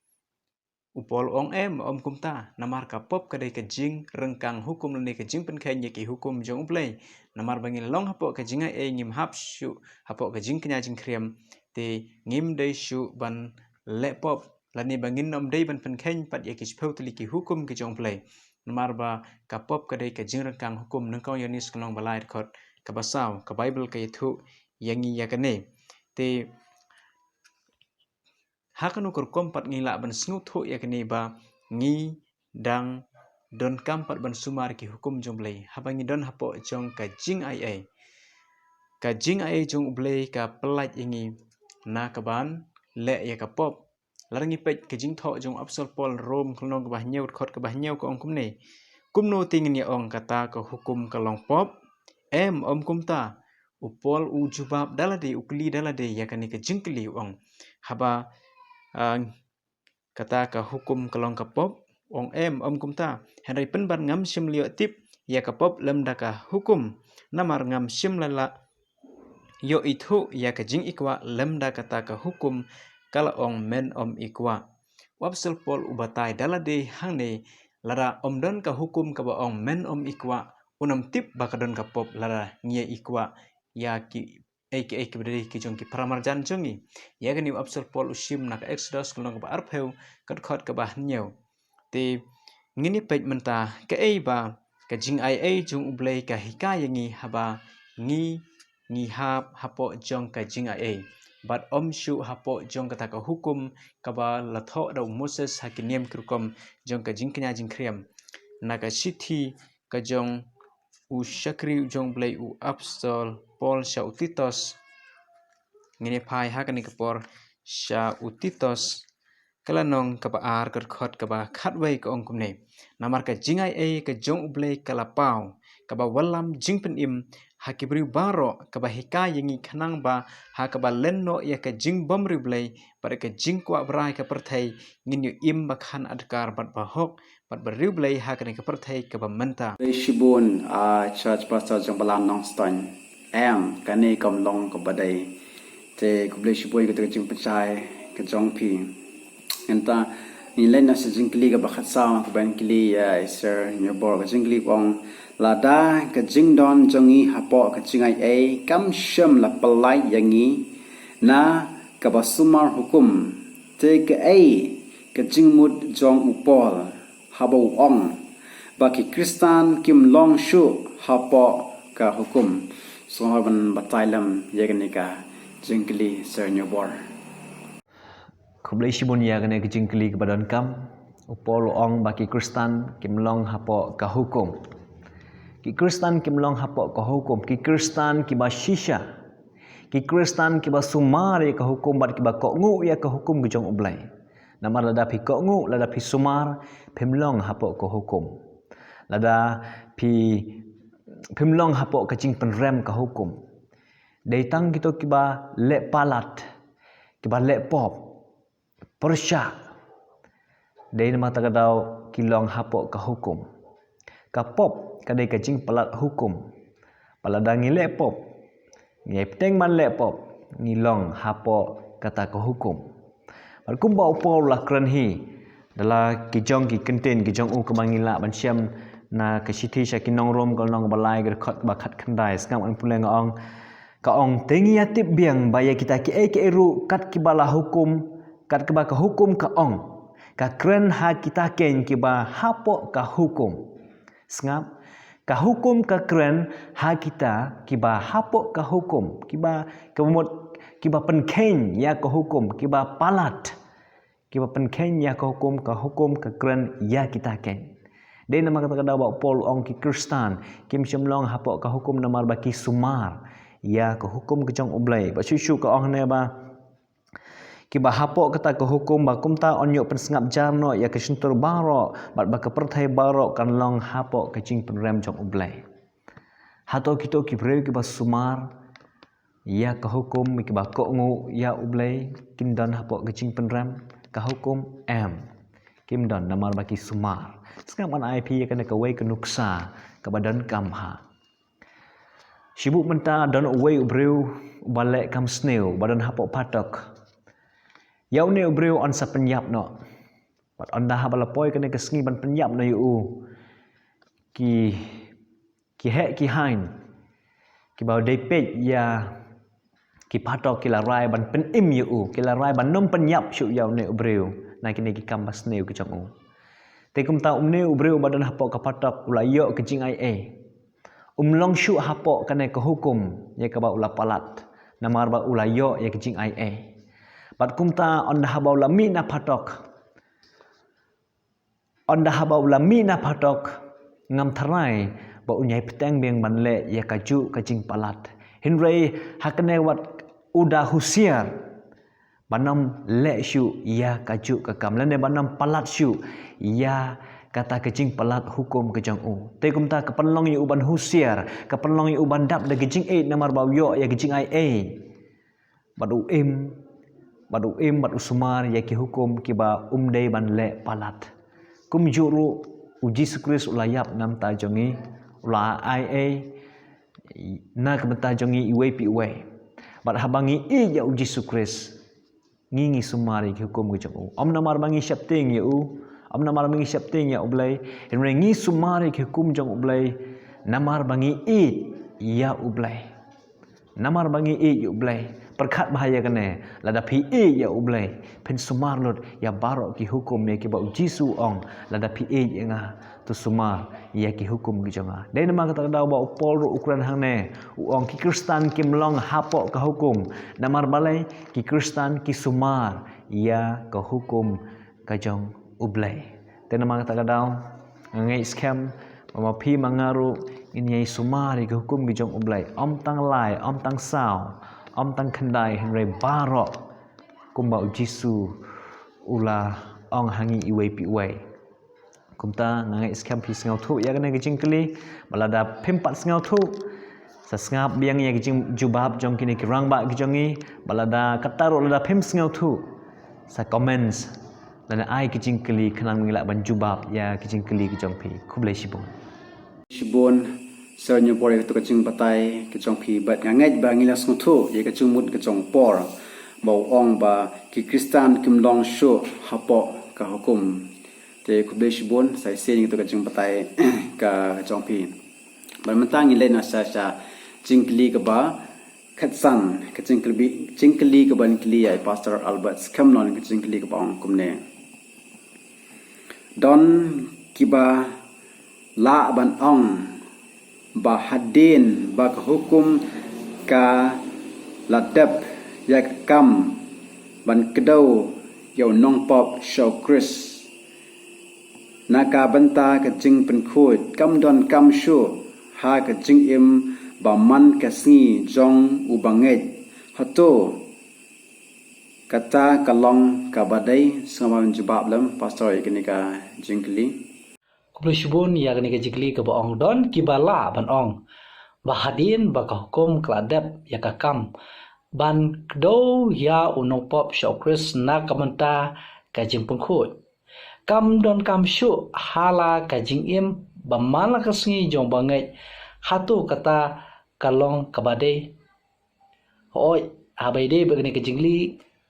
upol ong om kumta namar ka pop kadai ka jing rengkang hukum lene ka jing pen khaye ki hukum jong play namar bangin long hapo ka jingai ai ngim hap shu hapo ka jing knya jing krem te ngim dei shu ban le pop lani bangin nom dei ban pen khain pat ye ki spotli ki hukum ki jong play namar ba ka pop kadai ka jing rengkang hukum nengkau yonis kelong balai khot ka basaw ka bible ka itu yangi yakane te hakan ukur kompat ngila ban sngut ho yakni ba ngi dang don kampat ban sumar ki hukum jomblei habangi don hapo jong ka jing ia jong ublei ka pelat ingi na kaban le ya ka pop larangi pet ka jing tho jong apsal pol rom klong ba nyeut khot ka ba nyeu ko ong kumne kumno tingin ya ong kata ka hukum ka long pop om kumta upol ujubab dalade ukli dalade yakani ka jingkli ong haba kata ka hukum kalong ka pop ong om kumta henry penban ngam sim lio tip ya ka pop lemda ka hukum namar ngam sim lala yo itu ya ka jing ikwa lemda kata ka hukum kala ong men om ikwa wapsel pol ubatai dalade hangne lara don ka hukum ka ba ong men om ikwa unam tip bakadon ka pop lara ngie ikwa ya ki eke berdiri ki jong ki pramarjan jongi ya gani absal pol usim nak exodus kelong ba arpheu kat khot ka bah nyeu te ngini pej menta ka ba ka jing ia jong ublei ka hikayangi haba ngi hap hapo jong ka jing ia but shu hapo jong kata ka hukum ka ba latho da moses hakinem krukom jong ka jing knya jing kriam naga sithi ka jong u shakri jong blai u apstol pol sha utitos ngene pai hakani kapor sha utitos kalanong kabaar khot kaba khatwai ka ongkumne namar ka jingai ka jong ublei kala pau kaba walam jingpen im hakibri baro kaba hikayangi khanang ba hakaba lenno ya ka jing bomri blai par ka jing kwa brai ka perthai nginyu im bakhan adkar bat bahok pat beriu blai hakani ka perthai kaba menta shibun church pastor Jumalang Nongston kane kom long ko badai te kublai shibun ka jing pachai ka jong pi enta ni len na jingkli ka bakhat sa ka ban kli sir nyobor ka jingkli bong lada ka jingdon jongi hapo ka jingai kam sham la palai yangi na ka basumar hukum te ka ka jingmut jong upol habo ong baki kristan kim long shu hapo ka hukum sohaban batailam yaganika jingkli sir nyobor Kublai shibun ya kena kejingkeli kepada kam upol ong baki kristan kimlong hapo ka hukum ki kristan kimlong hapo ka hukum ki kristan ki ba shisha ki kristan ki ba sumar ya ka hukum bat ki ba ko ngu ya ka hukum gejong ublai namar lada pi ko ngu lada pi sumar pimlong hapo ka hukum lada pimlong hapo ka jing penrem ka hukum Daitang kita kiba le palat kiba lek pop persyak dei nama takadau kilong hapok ka hukum ka pop kadai ka jing pelat hukum palada ngilek pop ngai peteng man lek pop ngilong hapok kata ka hukum balkum ba upol lah kran hi dala kijong ki kenten kijong u ka bangila ban siam na ka sithi sya kinong rom kal nong balai ga khat ba khat khandai skam an puleng ong ka ong tengi atip biang baya kita ki ke eru kat ki bala hukum kat ke ba ka hukum ka ong ka kren ha kita ken ki ba hapok ka hukum skam ka hukum ka kren ha kita ki ba hapok ka hukum ki ba kemut ki ba penken ya ka hukum ki ba palat ki ba penken ya ka hukum ka kren ya kita ken de nama kata kada ba pol ong ki kristan kim semlong hapok ka hukum namar baki sumar ya ka hukum ke jong ublai ba susu ka ong ne ba ki ba hapok kata ka hukum ba kumta onyo pensengap jarno ya ke suntur baro bat ba ka perthai baro kan long hapok ke jing penrem jong ublai hato kito ki breu ki ba sumar ya ka hukum ki ba ko ngu ya ublai kim dan hapok ke jing penrem ka hukum kim dan namar baki sumar sekarang an IP ya kana ka wei ka nuksa ka badan kamha sibuk menta dan wei ubreu balek kam sneu badan hapok patok yau ne ubreu on sa penyap no pat onda ha balapoi kana ka sngi ban penyap no yu ki he ki hain ki bau dei pet ya ki patok ki la rai ban pen im yu ki la rai ban nom penyap syu yau ne ubreu na kini ki kam bas sneu ki chong u te kum ta umne ubreu badan hapok ka patok ula yo ke jing ai long syu hapok kana ka hukum ya ka ba ula palat namar ba ula yo ya ke jing ai bat kumta on dah ba ula mi na patok on dah ba ula mi na patok ngam tharai ba unyai peteng beng ban le ya ka ju ka jing palat hinrei hakne wat uda husiar banam le syu ya ka ju ka kam lene banam palat syu ya kata kecing pelat hukum kejang u te kumta kepenlong yu uban husiar kepenlong yu uban dap de kecing namar bau yo ya kecing ai badu im badu sumar ya ki hukum ki ba dei ban le palat kum juru uji sukris ulayap nam ta jongi ula ai na kemta jongi iwe pi we bat habangi ya uji sukris ngingi sumar ki hukum kejang u om namar bangi syapting yu amna mar bangi syapting ya ublai rengi sumari ke hukum jong ublai namar bangi ya ublai namar bangi ya ublai perkat bahaya kene lada pi ya ublai pen sumar lot ya barok ki hukum ya ki ba jisu ong lada pi ya nga tu sumar ya ki hukum ki jonga dai nama kata daw ba upol ukuran hang ne ong ki kristan ki mlong hapok ka hukum namar balai ki kristan ki sumar ya ka hukum ka jong ublai tena mang ta kadau ngai scam mama pi mangaru ini sumari ke hukum gi jong ublai om tang lai om tang sao om tang khandai henry barok kumba jisu ula ong hangi iwe pi we kumta ngai scam pi sngau thu ya kana gi jingkli balada pempat sngau thu sa ngap biang ya gi jing jubab jong kini kirang ba gi jongi balada kataro lada pem sngau thu sa comments dan ai kicing keli kenang mengilak banjubab ya kicing keli kicong pi kublai shibon sernya por itu kicing patai kicong pi bat ngangai bangila snguthu ye kicing mut kicong por bau ong ba ki kristan kim long shu hapo ka hukum te kublai shibon sai sen itu kicing patai ka kicong pi ban mentang ile na sa jingkli ka ba khatsan jingkli ka ban kli ai pastor albert skamnon jingkli ka ba ong kumne don kiba la ban ong ba hadin ba hukum ka ladap ya kam ban kedau yo nong pop show chris naka banta ka jing pen khut kam don kam shu ha ka jing im ba man ka si jong u banget hato kata kalong kabadai sama jebab lam pastor ikni ka jingkli kublai shibun ya gani ka jingkli ka baong don kibala ban ong bahadin ba ka hukum kladep ya ka kam ban kdo ya unong pop shau Chris na kamanta ka jing pengkhut kam don kam shu hala ka jing im bamala ka sngi jong bangai hatu kata kalong kabade oi abai de begini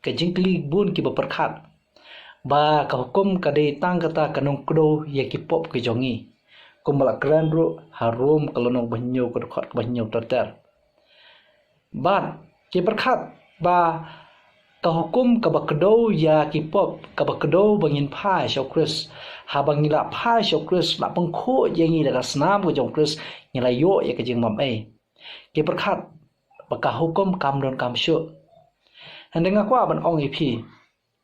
ka jingli bun ki baperkhat ba ka hukum ka de tang kata kanong kdo ya ki pop ke jongi kumala kran ru harum kalonong banyo ko khot banyo toter ban ki perkhat ba ka hukum ka bakdo ya ki pop ka bakdo bangin pha shau Chris ha bangila pha shau Chris la pengkho yangi da snam ko jong Chris ngila yo ya ka jing mam ai ki perkhat ba ka hukum kam don kam shu hendenga kwa ban ong ipi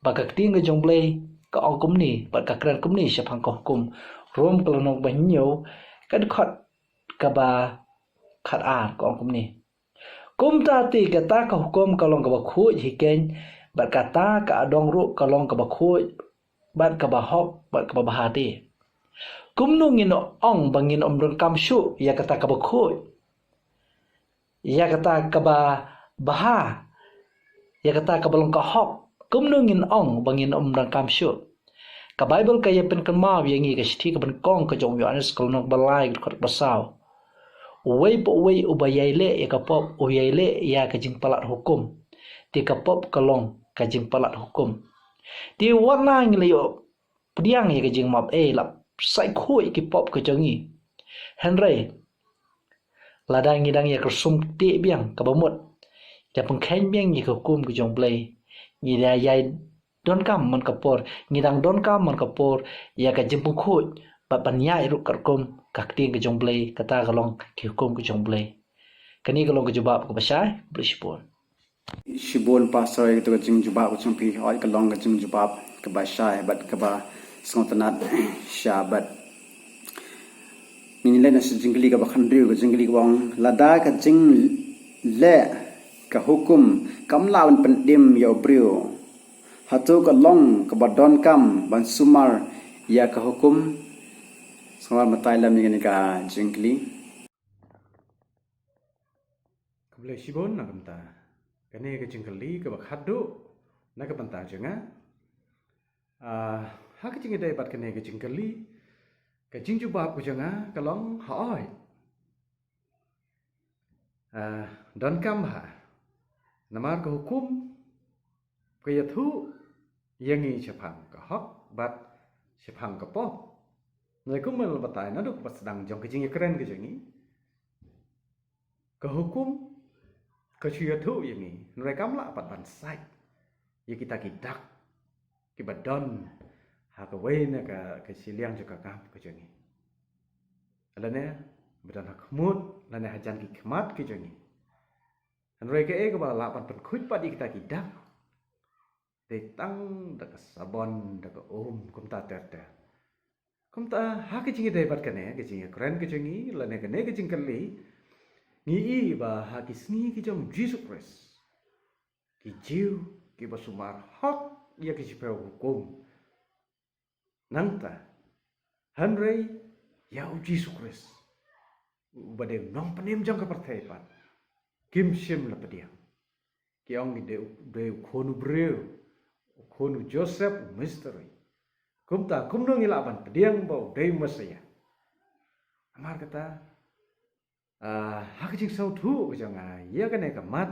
ba ka ting ke jong blei ka ong kum ni ba ka kran kum ni shapang ka hukum rom kalonong banyo ka khot ka ba khat a ka ong kum ni kum ta ti ka ta ka hukum kalong ka ba khu hi ken ba ka ta ka adong ru kalong ka ba khu ba ka ba hok ba ka ba ha ti kum nu ngin ong bangin don kam shu ya ka ta ka ba khu ya ka ta ka ba baha ya kata ka balong ka hok kum nu ngin ong bangin dan kam shu ka bible ka yepen kan ma yangi ka shthi ka ban kong ka jong yohanes kalong balai ka basaw wei po wei ubayai ya ka pop uyai ya ka jing palat hukum ti ka pop kalong ka jing palat hukum ti warna ngile yo pdiang ya ka jing map lap sai khoi ki pop ka jongi henry ladang ngidang ya ka sum ti biang ka bamut ya pengkhain biang ya ka hukum ka jong blai ni da yai don kam man kapor ngidang don kam man kapor ya ka jing pengkhoi ba panya ru karkom kakting ke jong blai kata kalong ki hukum ke jong blai kani kalong ke jawab ke basai bershipon Shibon pastor itu ke jing jubab ke pi oi ke long ke jing jubab ke basai bat ke ba sontanat syabat ni le na jingli ke bakhan riu ke jingli ke wong lada ke jing le ke hukum kam lawan pendim ya brio hatu ke long ke badon kam ban sumar ya ke hukum Sawal matai lam ni ka jingli. Keblai shibon na kamta. Kane ke jingli ke bakhadu na ka panta jenga. Ha ke jingi dai bat kane ke jingli ke jingju bab ku jenga kalong haoi. Dan kam ha. Namar ke hukum ke yathu yangi chapang ke hok bat chapang ke pop. Nai kumel batai na duk sedang jong kecing keren ke jengi. Ke hukum ke cia tu yengi. Nai kamla pat bansai. Ye kita kidak ki badon ha ke wei na ke siliang juga kam ke jengi. Alane badan hakmut lane hajan ki khmat ke jengi. Nai ke ke ba la pat khut pat kita kidak. Te tang dak sabon dak kum ta ter. Kumta ha ke jingi dai bat kane ke jingi keren ke jingi lane kane ke jingkali ngi ba ha ki sngi ki jong Jesus Christ ki jiu ki basumar hak ya ki sipa hukum nangta hanrei ya Jesus Christ bade nong panem jong ka parthai pat kim sim la padiang ki ong de khonu breu khonu Joseph mystery kumta kumno ngilaban pediang bau dei masaya amar kata hak jing sau thu janga ya kane kamat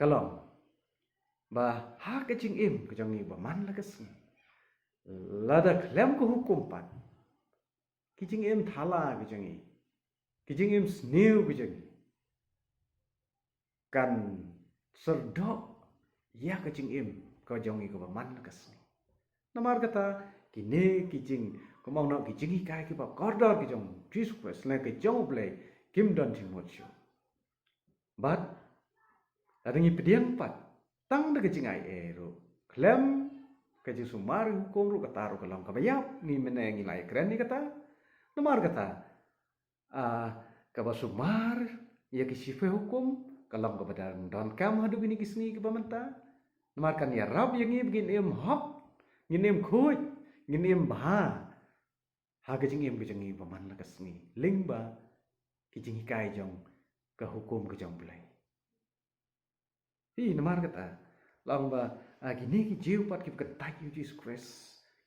kalong ba hak jing im jangi ba man la kas lada klem ko hukum pat ki jing im thala jangi ki jing im snew jangi kan serdok ya ka jing im ko jangi ko ba man la kas Namar kata kini kijing kumau nak kijing ikai ki ba kordor ki jong Jesus Christ le ki jong blai kim don ting mo chu. But adangi pediang pat tang de kijing ai ero klem ke jing sumar hukum ru kata ru kalong kabayap ni mene ngi lai keren ni kata namar kata ka ba sumar ya ki sife hukum kalong ka badan don kam hadu bini kisni ki bamanta namar kan ya rab yang ngi begin em hok nginem khoi nginem ba ha ke jing em ke jing paman la kasni lingba ki jing kai jong ka hukum ke jong blai hi namar kata long ba gini ki jiu pat ki ketai yu Jesus Christ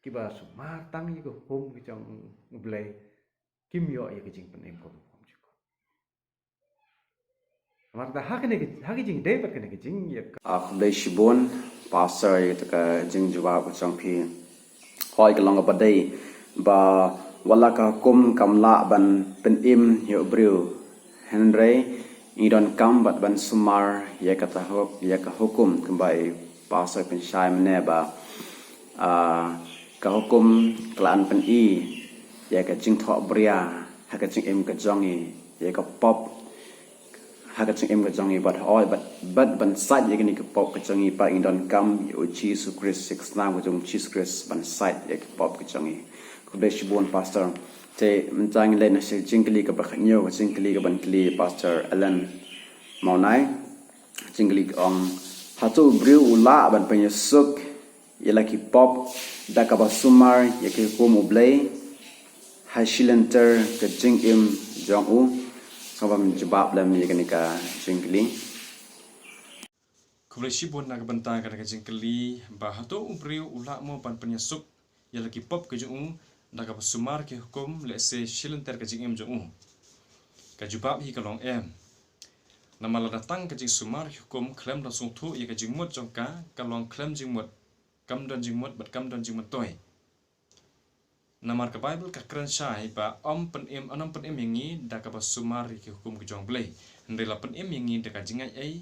ki ba sumar tang yi ko hom ki chong blai kim yo ye ki jing pen em ko namar ta ha ki jing dei pat ki jing ye Blay Shibon, pastor yu taka jing jawab chong pi hoi ka long ba day ba wala ka hukum kam la ban pen im yu briu Henry idon kam bat ban sumar ya kata ya ka hukum kembali pastor pen shai mene ba ka hukum klaan pen i ya ka jing tho bria ha ka jing im ka jongi ya ka pop ha ka jing im ka jongi bat oi bat ban sat ya ka ni ka pop ka jongi pa idon kam yu Jesus Christ 6 na ko jong Jesus Christ ban sat ya ka pop ka jongi ko be shibon pastor te mentang le na se jingli ka ba khnyo jingli ka ban kli pastor Alan Maunai jingli ong hatu briu ula ban penyesuk ialah ki pop da ka ba sumar ya ki ko mo blay ha shilenter ka jing im jong u ka ba jabab lam ya ka jingli Kublai shibon na kabanta ka jingkeli ba hato ubriu ula mo ban penyesuk ya lagi pop ke jong da ka sumar ke hukum le se shilenter ka jing im jong ka jubab hi ka long em namala datang ka jing sumar hukum klem da sung thu ya ka jing mot jong ka long klem jing mot kam don jing mot bat kam don jing mot toy namar ka bible ka kran shai ba om pen im anam pen im yangi da ka sumar ke hukum ke jong blai ndela pen im yangi da ka jing ai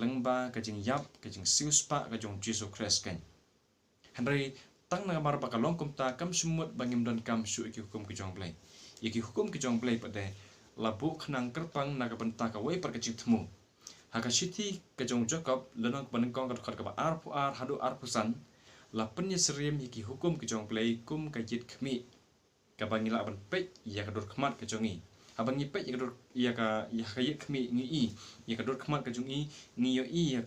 lengba ka jing yap ka jing siuspa ka jong Jesus Christ kan Henry tang na mar ba ka long kum ta kam sumut bangim don kam su ki hukum ki jong blai iki hukum ki jong blai pade labu khnang kerpang na ka banta ka wei par ka jing thmu ha ka siti ka jong Jacob lenong ban kong ka khat ka ba ar pu ar hadu ar pusan la penya serem iki hukum ki jong blai kum ka jit khmi ka bangila ban pe ya ka dor khmat ka jongi abangi pe ya ka dor ya ka yit khmi ngi i ya ka dor khmat ka jongi ngi yo i ya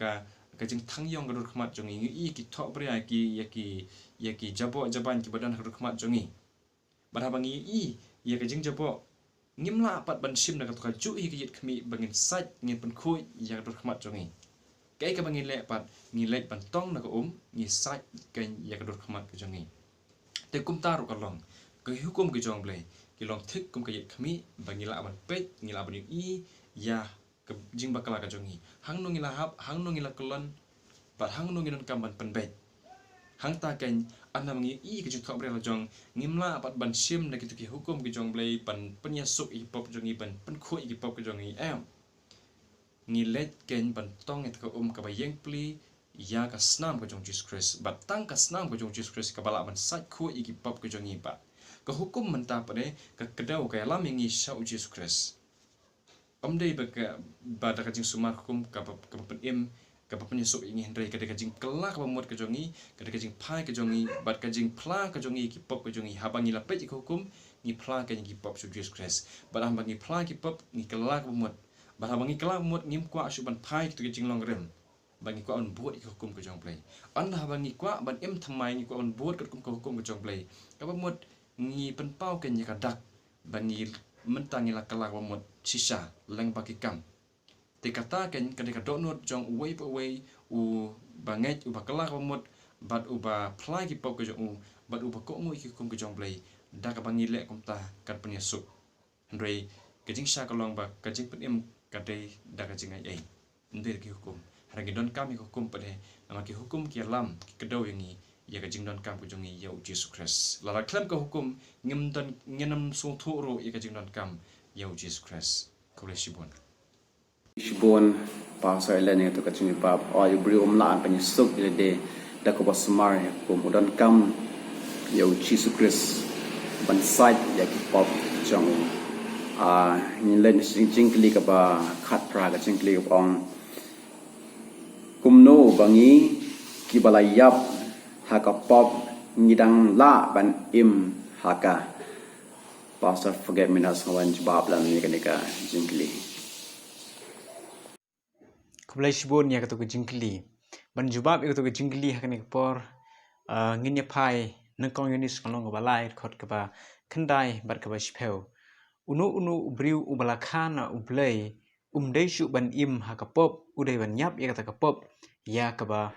ka jing thang yong ka dor khmat jongi ngi i ki tho bria ki ya ki jabo jaban ki badan ka dor khmat jongi barabangi i ya ka jing jabo ngimla pat ban sim na ka ka chu i ki yit khmi bangin sat ngi pen khoi ya ka dor khmat jongi kai ka bangin le pat ngi le ban tong na ka ngi sat kan ya ka dor khmat ka jongi te kum taru ka long ka hukum ki jong blai ki long thik kum ka yit khmi bangila ban pe ngila ban i ya ka jing bakala ka jongi hang no ngila hap hang no ngila kolon pat hang no nginon kam ban pen bet hang ta kan anam ngi i ki jing thok bre la jong ngimla pat ban sim na ki ki hukum ki jong blai ban penya suk i pop jongi ban pen khoi ki pop ka jongi em ngi let ken ban tong et ka ka ba yeng pli ya ka snam ka jong Jesus Christ bat tang ka snam ka jong Jesus Christ ka bala ban sat khoi ki pop ka jongi ba ka hukum menta pade ka kedau ka lam ngi shau Jesus Christ dei ba da ka jing sumar hukum ka pen im ka penyesuk ingi hendrai ka jing kelak ba mot ka jongi ka jing phai ka jongi bat ka jing phla ka jongi ki pop ka jongi habangi la pe ki hukum ngi phla ka ngi pop su Jesus Christ bat am bangi phla ki pop ngi kelak ba mot bat bangi kelak mot ngim kwa su ban phai tu ka jing long rem bangi kwa on buat ki hukum ka jong play anda bangi kwa ban im thamai ngi kwa on buat ka hukum ka jong play ka ba mot ngi pen pau ka ngi ka dak bangi mentangi la kelak ba mot sisa leng baki kam te kata kan ka donot jong uwei pa wei u banget u bakelak ba mot bat u ba plai ki pop ka jong bat u ba ko ngoi ki hukum ka jong play da ka bangi le kum ta kan penyesuk ndrei ka jing sha ka long ba ka jing pen im ka dei da ka jing ai ndei ki hukum ragi don kami hukum pade nama ki hukum ki alam ki kedau yangi ya ka jing don kam ku jongi ya Jesus Christ la klem ka hukum ngim don ngenam so thoro ya ka jing don kam ya Jesus Christ ko le Shibon pastor Alan yang tu ka jing bab o yu briu la an penyesuk ile de da ko ba sumar ko mudan kam ya Jesus Christ ban sait ya ki pop jong ni len jing kli ka ba khat pra ka jing kli ka ong kumno bangi kibalayap haka pop ngidang la ban im haka pastor forget me not sawan jawab lam ni ka jingkli kublai shibon ya katu jingkli ban jubab ya katu jingkli hakani por nginya pai nangkong yunis kalong ba lai khot ka ba khandai bat ka ba shpeu unu briu ubala khana ublei umdai syu ban im hakapop udai ban yap ya kata kapop ya kaba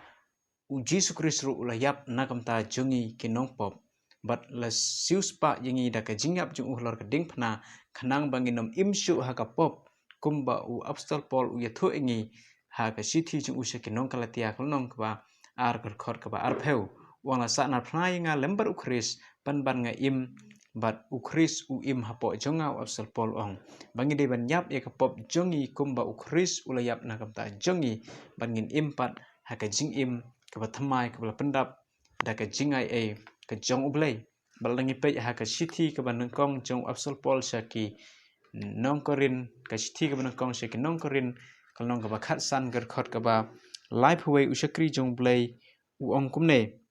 Jesu Kristus ulayap nakamta jungi kinong pop bat la sius pa yengi da ka jingap jung uhlor ka ding phna khanang banginom imshu ha ka pop kumba u apostol Paul u yathu engi ha ka sithi jung ushe kinong kalatia kulnong ka ar kar khor ka ar pheu wala sa na phna yenga lembar u Chris ban nga im bat u Chris u im hapo jonga u apostol Paul ong bangi de ban yap ya ka pop jongi kumba u Chris ulayap nakamta jongi bangin impat ha ka jing im ka thamai ka pendap da ka jingai e ka jong ublay balangi pe ha ka sithi ka banangkong jong apostol Paul saki nong korin ka sithi ka banangkong saki nong korin kalnong ka bakhat san gar khot ka ba life way usakri jong blay u ong kumne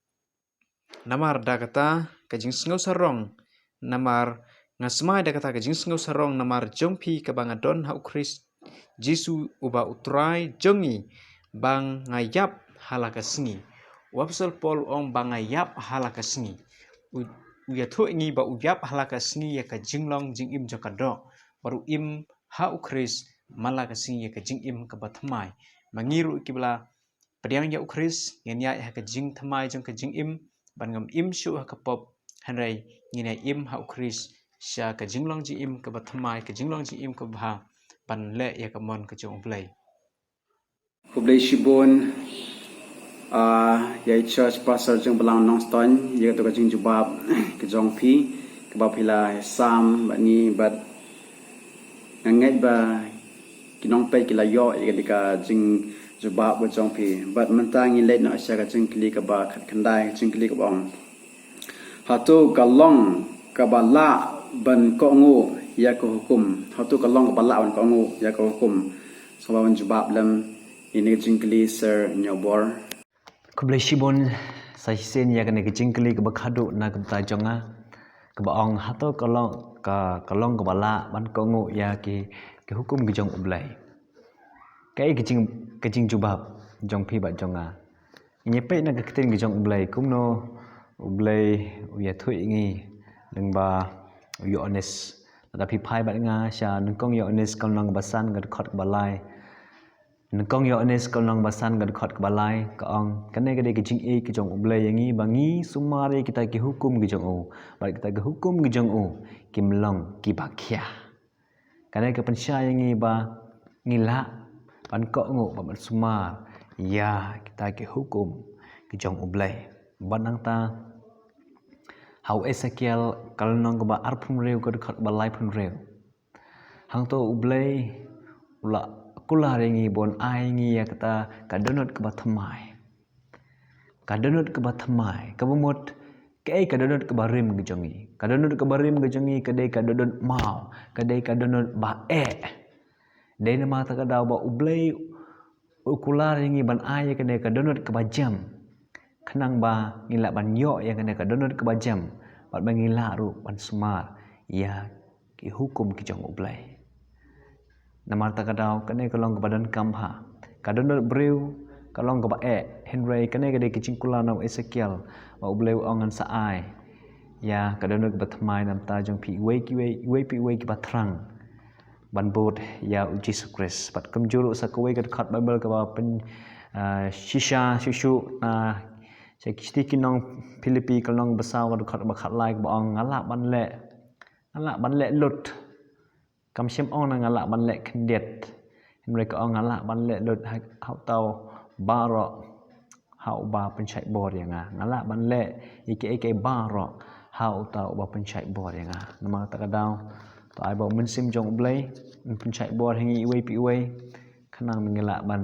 namar da kata ka jing sngo sarong namar ngasmai da kata ka jing sngo sarong namar jong pi ka bangadon ha Christ Jesu uba utrai jongi bang ngayap halaka singi Apostol Paul ong bangayap halaka singi uya thu ngi ba uyap halaka singi ya ka jinglong jing im jakado baru im ha Chris malaka singi ya ka jing im ka bathmai mangiru kibla padiang ya Chris ngenya ya ka jing thamai jong ka jing im bangam im shu ha ka pop hanrai ngina im ha Chris sha ka jinglong jing im ka bathmai ka jinglong jing im ka bha ban le ya ka mon ka jong blai Shibon yai church pastor jeng belang nonston ya to ka jing jubab ke jong pi ke ba phila sam ni bat ngai ba kinong pe kila yo ya ka jing jubab ba jong pi bat mentang ni let na asya ka jing kli ka ba khat khandai jing kli ka bong hatu kalong ka ba la ban ko ngu ya ko hukum hatu kalong ka ba la ban ko ngu ya ko hukum so ba jubab lam ini jing kli sir nyobor Kublai shibon sa hisen ya kene kejingkeli ke bakhadu na kemta jonga ke baong hato kalong ke bala ban kongu ya ke hukum ke jong ublai kai kejing jubab jong pi ba jonga nyepe na ke ketin ke jong ublai kumno ublai ya thui ngi leng ba yo honest tapi pai ba nga sha nungkong yo honest kalong basan ga khot balai nungkong yo honest kalong basan ga khot balai ka ong kane gade ke jing e ke jong ublai yangi bangi sumare kita ke hukum ke jong u ba kita ke hukum ke jong u kimlong ki bakhya kane ke pensya yangi ba ngila ban ko ngu ba sumar ya kita ke hukum ke jong ublai banang ta hau Ezekiel kalong ba arpum reu ga khot balai pun reu hang to ublai ula kula ringi bon ai ngi ya kata kadonot ke bathamai kadonot ke bathamai kabumot ke kadonot ke barim ke jongi kadonot ke barim ke jongi kadai kadonot mau kadai kadonot ba dai nama ta kadau ba ublai ukula ringi ban ai kadai kadonot ke bajam khanang ba ngila ban yo ya kadai kadonot ke bajam bat bangila ru ban smar ya ki hukum ki jong ublai namar ta kadau kane kalong ke badan kamha kadonot breu kalong ke ba henry kane gade kicing kula na Ezekiel ba ubleu ongan sa ai ya kadonot bathmai nam ta jong pi we ki batrang ban bot ya Jesus Christ bat kamjuru sa ko we kat khat bible ka ba pen shisha shushu na se kisti kinong Filipi kalong basaw ka khat ba khat lai ba ong ngala ban le lut kam shem ong na ngala ban le khendet mereka ong ngala ban le lut hau tau baro hau ba penchai bor yang ngala ban le ike baro hau tau ba penchai bor yang nama ta kadau to ai ba mun sim jong blai penchai bor hingi iwe pi iwe khanang ngala ban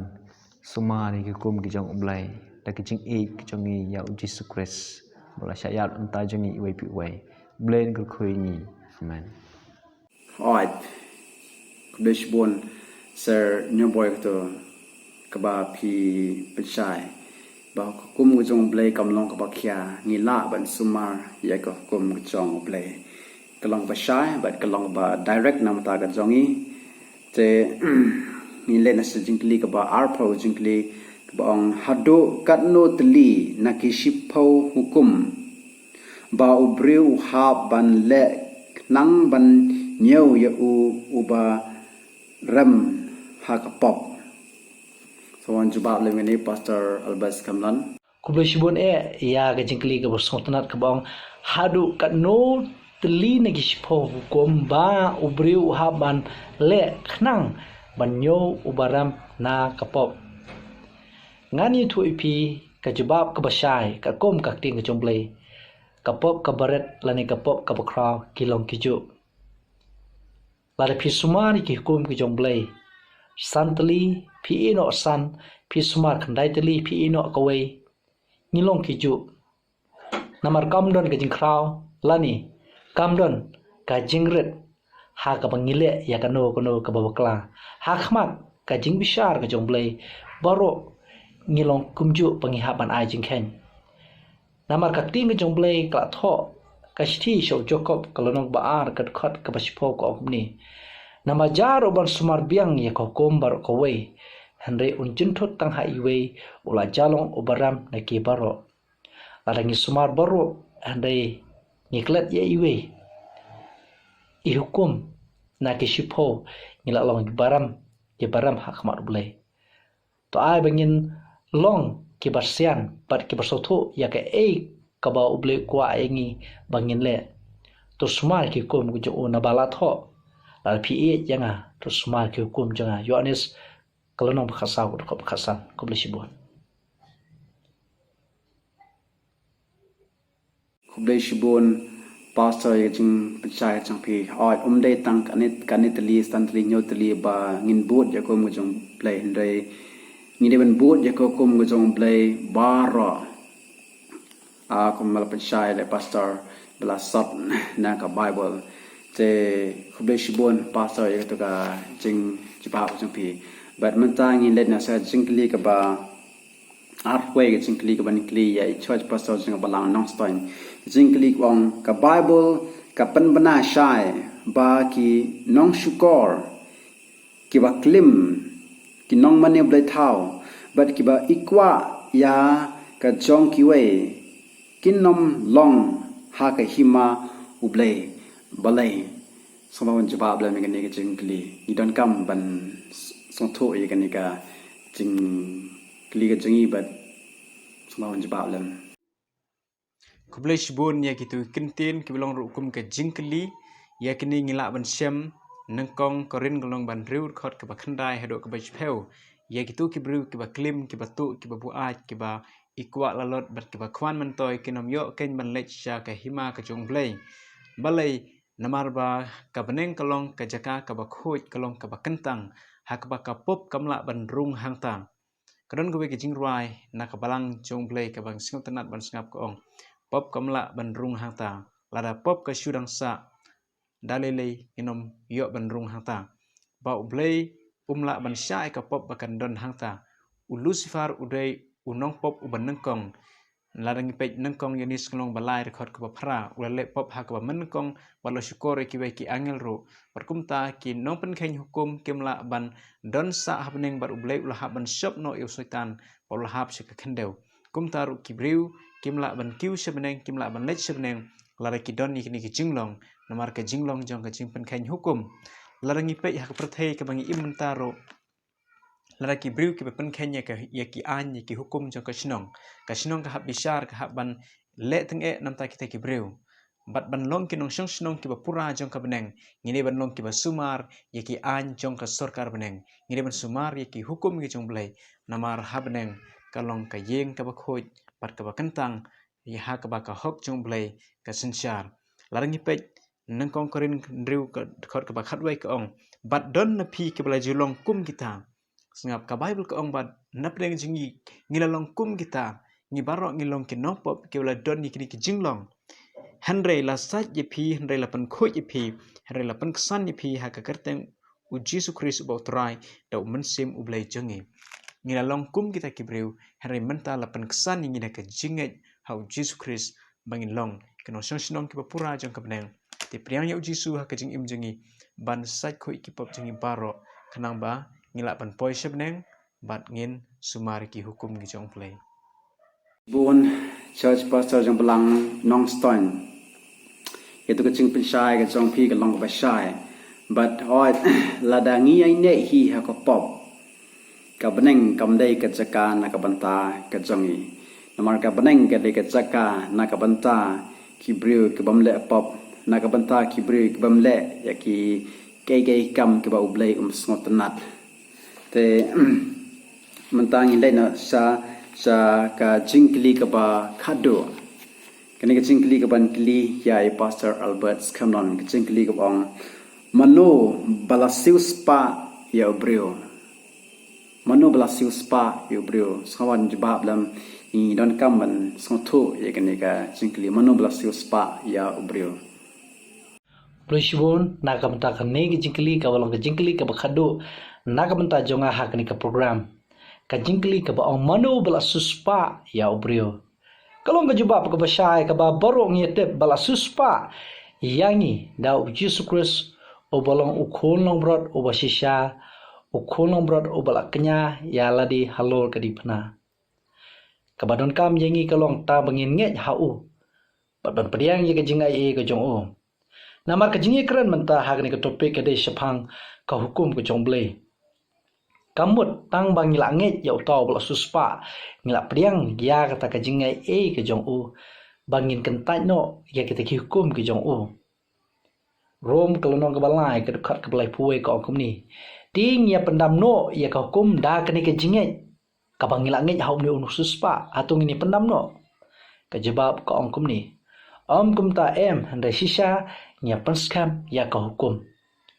sumari ke kum ki jong blai ta ki jing e ki jong ni ya Jesus Christ bola syayat enta jong ni iwe pi iwe blai ko khoi ni amen. Alright, Kubishbon, Sir Nyoboy to Kaba Pi Pachai, Bakum Jong Blay Kamlong Kabakia, Nila Ban Sumar, Yakum Jong Blay, Kalong Pachai, but Kalong Ba Direct Namataga Jongi, Te Nilenas Jinkli Kaba Arpo Jinkli, Kabong Hado Katno Tli, Nakishipo Hukum, Ba Ubriu Ha Ban Le Nang Ban Nyau ya uba ram hakapop. So on jubab le ngani Pastor Albas Kamlan. Kublai shibun ya ga jingkli ga bersontanat ke bang hadu kat no teli nagi shipo hukum ba ubriu haban le knang banyo ubaram na kapop ngani tu ipi ka jubab ka basai ka kom ka ting ka jomblei kapop ka baret lani kapop ka bakraw kilong kiju lada pi sumari ki hukum ki jomblei santali pi ino san pi sumar khandai tali pi ino kawai ngilong kiju namar kamdon ka jingkraw lani kamdon ka jingret ha ka bangile ya kano ka babakla ha khmat ka jingbishar ka jomblei baro ngilong kumju pangihaban ai jingkhen namar ka ting ka jomblei ka tho ka shthi sho jokob kalonong baar ka khat ka bashpo ko omni nama jaro ban sumar biang ya ko kombar ko wei Henry unjintot tang highway ula jalong ubaram na ki baro larangi sumar baro Henry ngiklat ya iwe ihukum na ki shipo ngila long ki baram hak mat bulai to ai bangin long ki barsian pat ki barsoto ya ka ka ba uble kwa aingi bangin le to sumar ki kum ku jo na balat ho la pi janga to sumar ki kum janga Yohanes kalau nong berkasau kau berkasan kau boleh sibuan. Kau boleh sibuan pastor yang jing percaya cangpi. Oh, day tang kanit teli stan teli nyot teli ba ngin boot ya kau mujung play hendai ngin even boot ya kau mujung play bara. Kau malah percaya le pastor belasap na ka Bible. Te kau boleh sibuan pastor yang tu ka jing jibab cangpi. But mentang in let nasa jingkli ka ba artway ka jingkli ka ba nikli ya church pastor jing ba lang nongstoin jingkli wong ka Bible ka penbana shai ba ki nong shukor ki ba klim ki nong mane blai thau but ki ba ikwa ya ka jong ki we kin nom long ha ka hima ublai balai samawan jawab la mengani ka jingkli you don't come ban song thu ikan ika jing kli ka jingi bat semawan jebab lam Kublai shibun ya gitu kintin kibilong rukum ke jingkli ya kini ngilak ban syam nengkong korin golong ban riu khot ke bakhandai hado ke bajpeu ya gitu kibru ke baklim ke batu ke babuat ke ba ikwa lalot bat ke bakwan mentoy kinom yo ken ban lecha ke hima ke jongblai balai namar ba ka beneng kolong ke jaka ke bakhoj kolong ke bakentang hak baka pop kamla ban rung hangta kadon gowe ke jingruai na ka balang jongblei ka bang sing tenat ban sngap ko ong pop kamla ban rung hangta lada pop ka syudang sa dalele inom yo ban rung hangta ba ublei umla ban syai ka pop bakan don hangta u Lucifer udai unong pop uban nengkong larang ipej nengkong yanis ngelong balai rekhot ka phra ulale pop hak ba menkong balo syukore ki ki angel ro perkumta ki nong pen khen hukum kimla ban don sa hapning bar ublei ulah ban shop no eu soitan pol hap se ka khendeu kumta ru ki briu kimla ban kiu sebeneng kimla ban lech sebeneng lara ki don ni ki jinglong namar ka jinglong jong ka jing pen khen hukum larang ipej hak perthei ka bangi imantaro lara ki briu ki pen khen ya ki an ki hukum jong ka sinong ka hap bishar ka hap ban le teng namta kita ki briu bat ban long ki nong snong ki bapura jong ka beneng ngini ban long ki basumar ya ki an jong ka sarkar beneng ngini ban sumar ya ki hukum ki jong blai namar ha beneng ka long ka yeng ka bakhoj pat ka bakentang ya ha ka ba ka hok jong blai ka sinsyar larang ipej nengkong korin driu ka khot ka ba khatwai ka ong bat don na phi ki blai julong kum kita sengap ka Bible ka ong bat napdeng jingi ngilalong kum kita ngi barok ngilong ki nopop ki wala don ni ki jinglong Henry la sat ye phi Henry la pan khoj ye phi Henry la pan ksan ye phi ha ka kerteng u Jesus Christ bo trai da mensim u blai jengi ngilalong kum kita ki breu Henry menta la pan ksan ni ngina ka jinget ha u Jesus Christ bangin long keno song ki pura jong ka beneng ti priang ya u Jesus ha ka jing im jengi ban sat khoj ki pop jengi baro kanang ba ngilak pan poi sebeneng bat ngin sumari ki hukum ki jong play bun church pastor jong belang nong stoin itu ke jing pensai ke jong pi ke long ba shai but oi ladangi ai ne hi ha ko pop ka beneng kam dei ka chaka na ka banta ka jongi namar ka beneng ka dei ka chaka na ka banta ki briu ka bamle pop na ka banta ki briu ka bamle ya ki kai kam ka ba ublei sngot nat te mentang indai na sa ka jingkli ka ba khado kani ka jingkli ka ban kli ya pastor Albert Skamnon ka jingkli ka bang mano balasiu spa ya brio mano balasiu spa ya brio sawan jebab lam ni don kamban sonto ya kani ka jingkli mano balasiu spa ya brio Prishbon nakamta kane ki jingkli ka walong ka jingkli ka bakhado nakamta jonga hakni ka program ka jingkli ka ba mano bala suspa ya obrio kalong ka jubab ka bashay ka ba borong yetep bala suspa yangi da Jesus Christ o balong ukhon long brot o basisha ukhon long brot o bala kenya ya ladi halol ka dipna ka badon kam yangi kalong ta bangin nge hau ban pediang ye ka jingai e ka jong o namar ka jingi keren menta hakni ka topik ka de shapang ka hukum ka jongble kamut tang bang ngila nget ya utaw bala suspa ngila priang ya kata ka jingai e ka jong u bangin kentai no ya kita ki hukum ka jong u rom kalonong ka balai ka dekat ka balai puai ka hukum ni ting ya pendam no ya ka hukum da ka ni ka jingai ka bang ngila nget haum ni unu suspa atung ini pendam no ka jawab ka hukum ni kum ta em handai shisha nya penskam ya ka hukum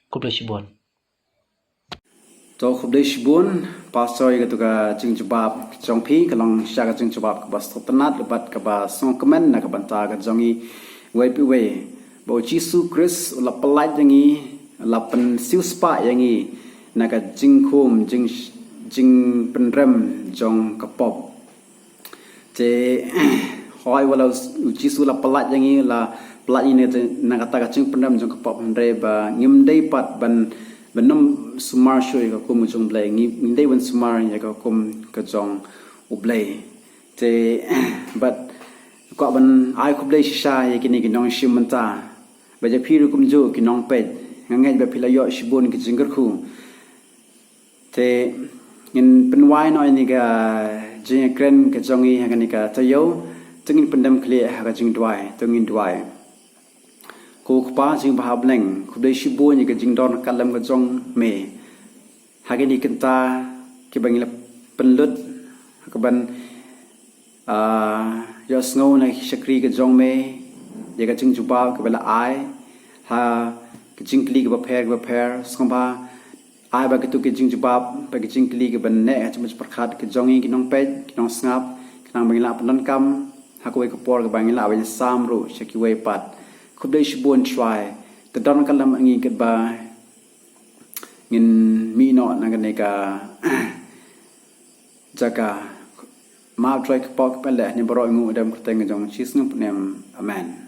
kublashibon to khub dei shbun pastor ya tu ka jing jabab jong phi kalong sha ka jing jabab ka bas tanat lebat ka ba song komen na ka banta ka jongi wei pi wei bo Jesus Christ la pelat yangi la pen siu spa yangi na ka jing khum jing penrem jong ka pop te hoi wala Jesus la pelat yangi la pelat ini na kata ka jing penrem jong ka pop ndre ba ngim dei pat ban benom sumar shoy ka kum jong blai ngi ndai wan sumar ya ka kum ka jong ublai te but ko ban ai ku blai sha ya kini ki nong shimanta ba ja phiru kum jo ki nong pet ngai ba phila yo shibun ki jingar khu te ngin penwai no ni ga jing kren ka jongi ha ka ni ka tayo tungin pendam kle ha ka jing dwai tungin dwai ko khpa jing bahab leng khudai shibo ni ka jing don kalam ka jong me hageni kenta ki bangila penlut ka ban yo sngo na shakri ka jong me ye ka jing juba ka bala ai ha ka jing kli ka ba pher skamba ai ba ka tu ki jing juba ba ki jing kli ka ban ne ha chum prakhat ka jongi ki nong pet ki nong snap ki nang bangila panon kam ha ko ka por ka bangila ba sam ru shaki we pat khub dei shibun try the don kalam angi ket ba ngin mi no na ga ne ka jaga ma try ka pok pele ni baro ngu dam kuteng jong chisnu nem amen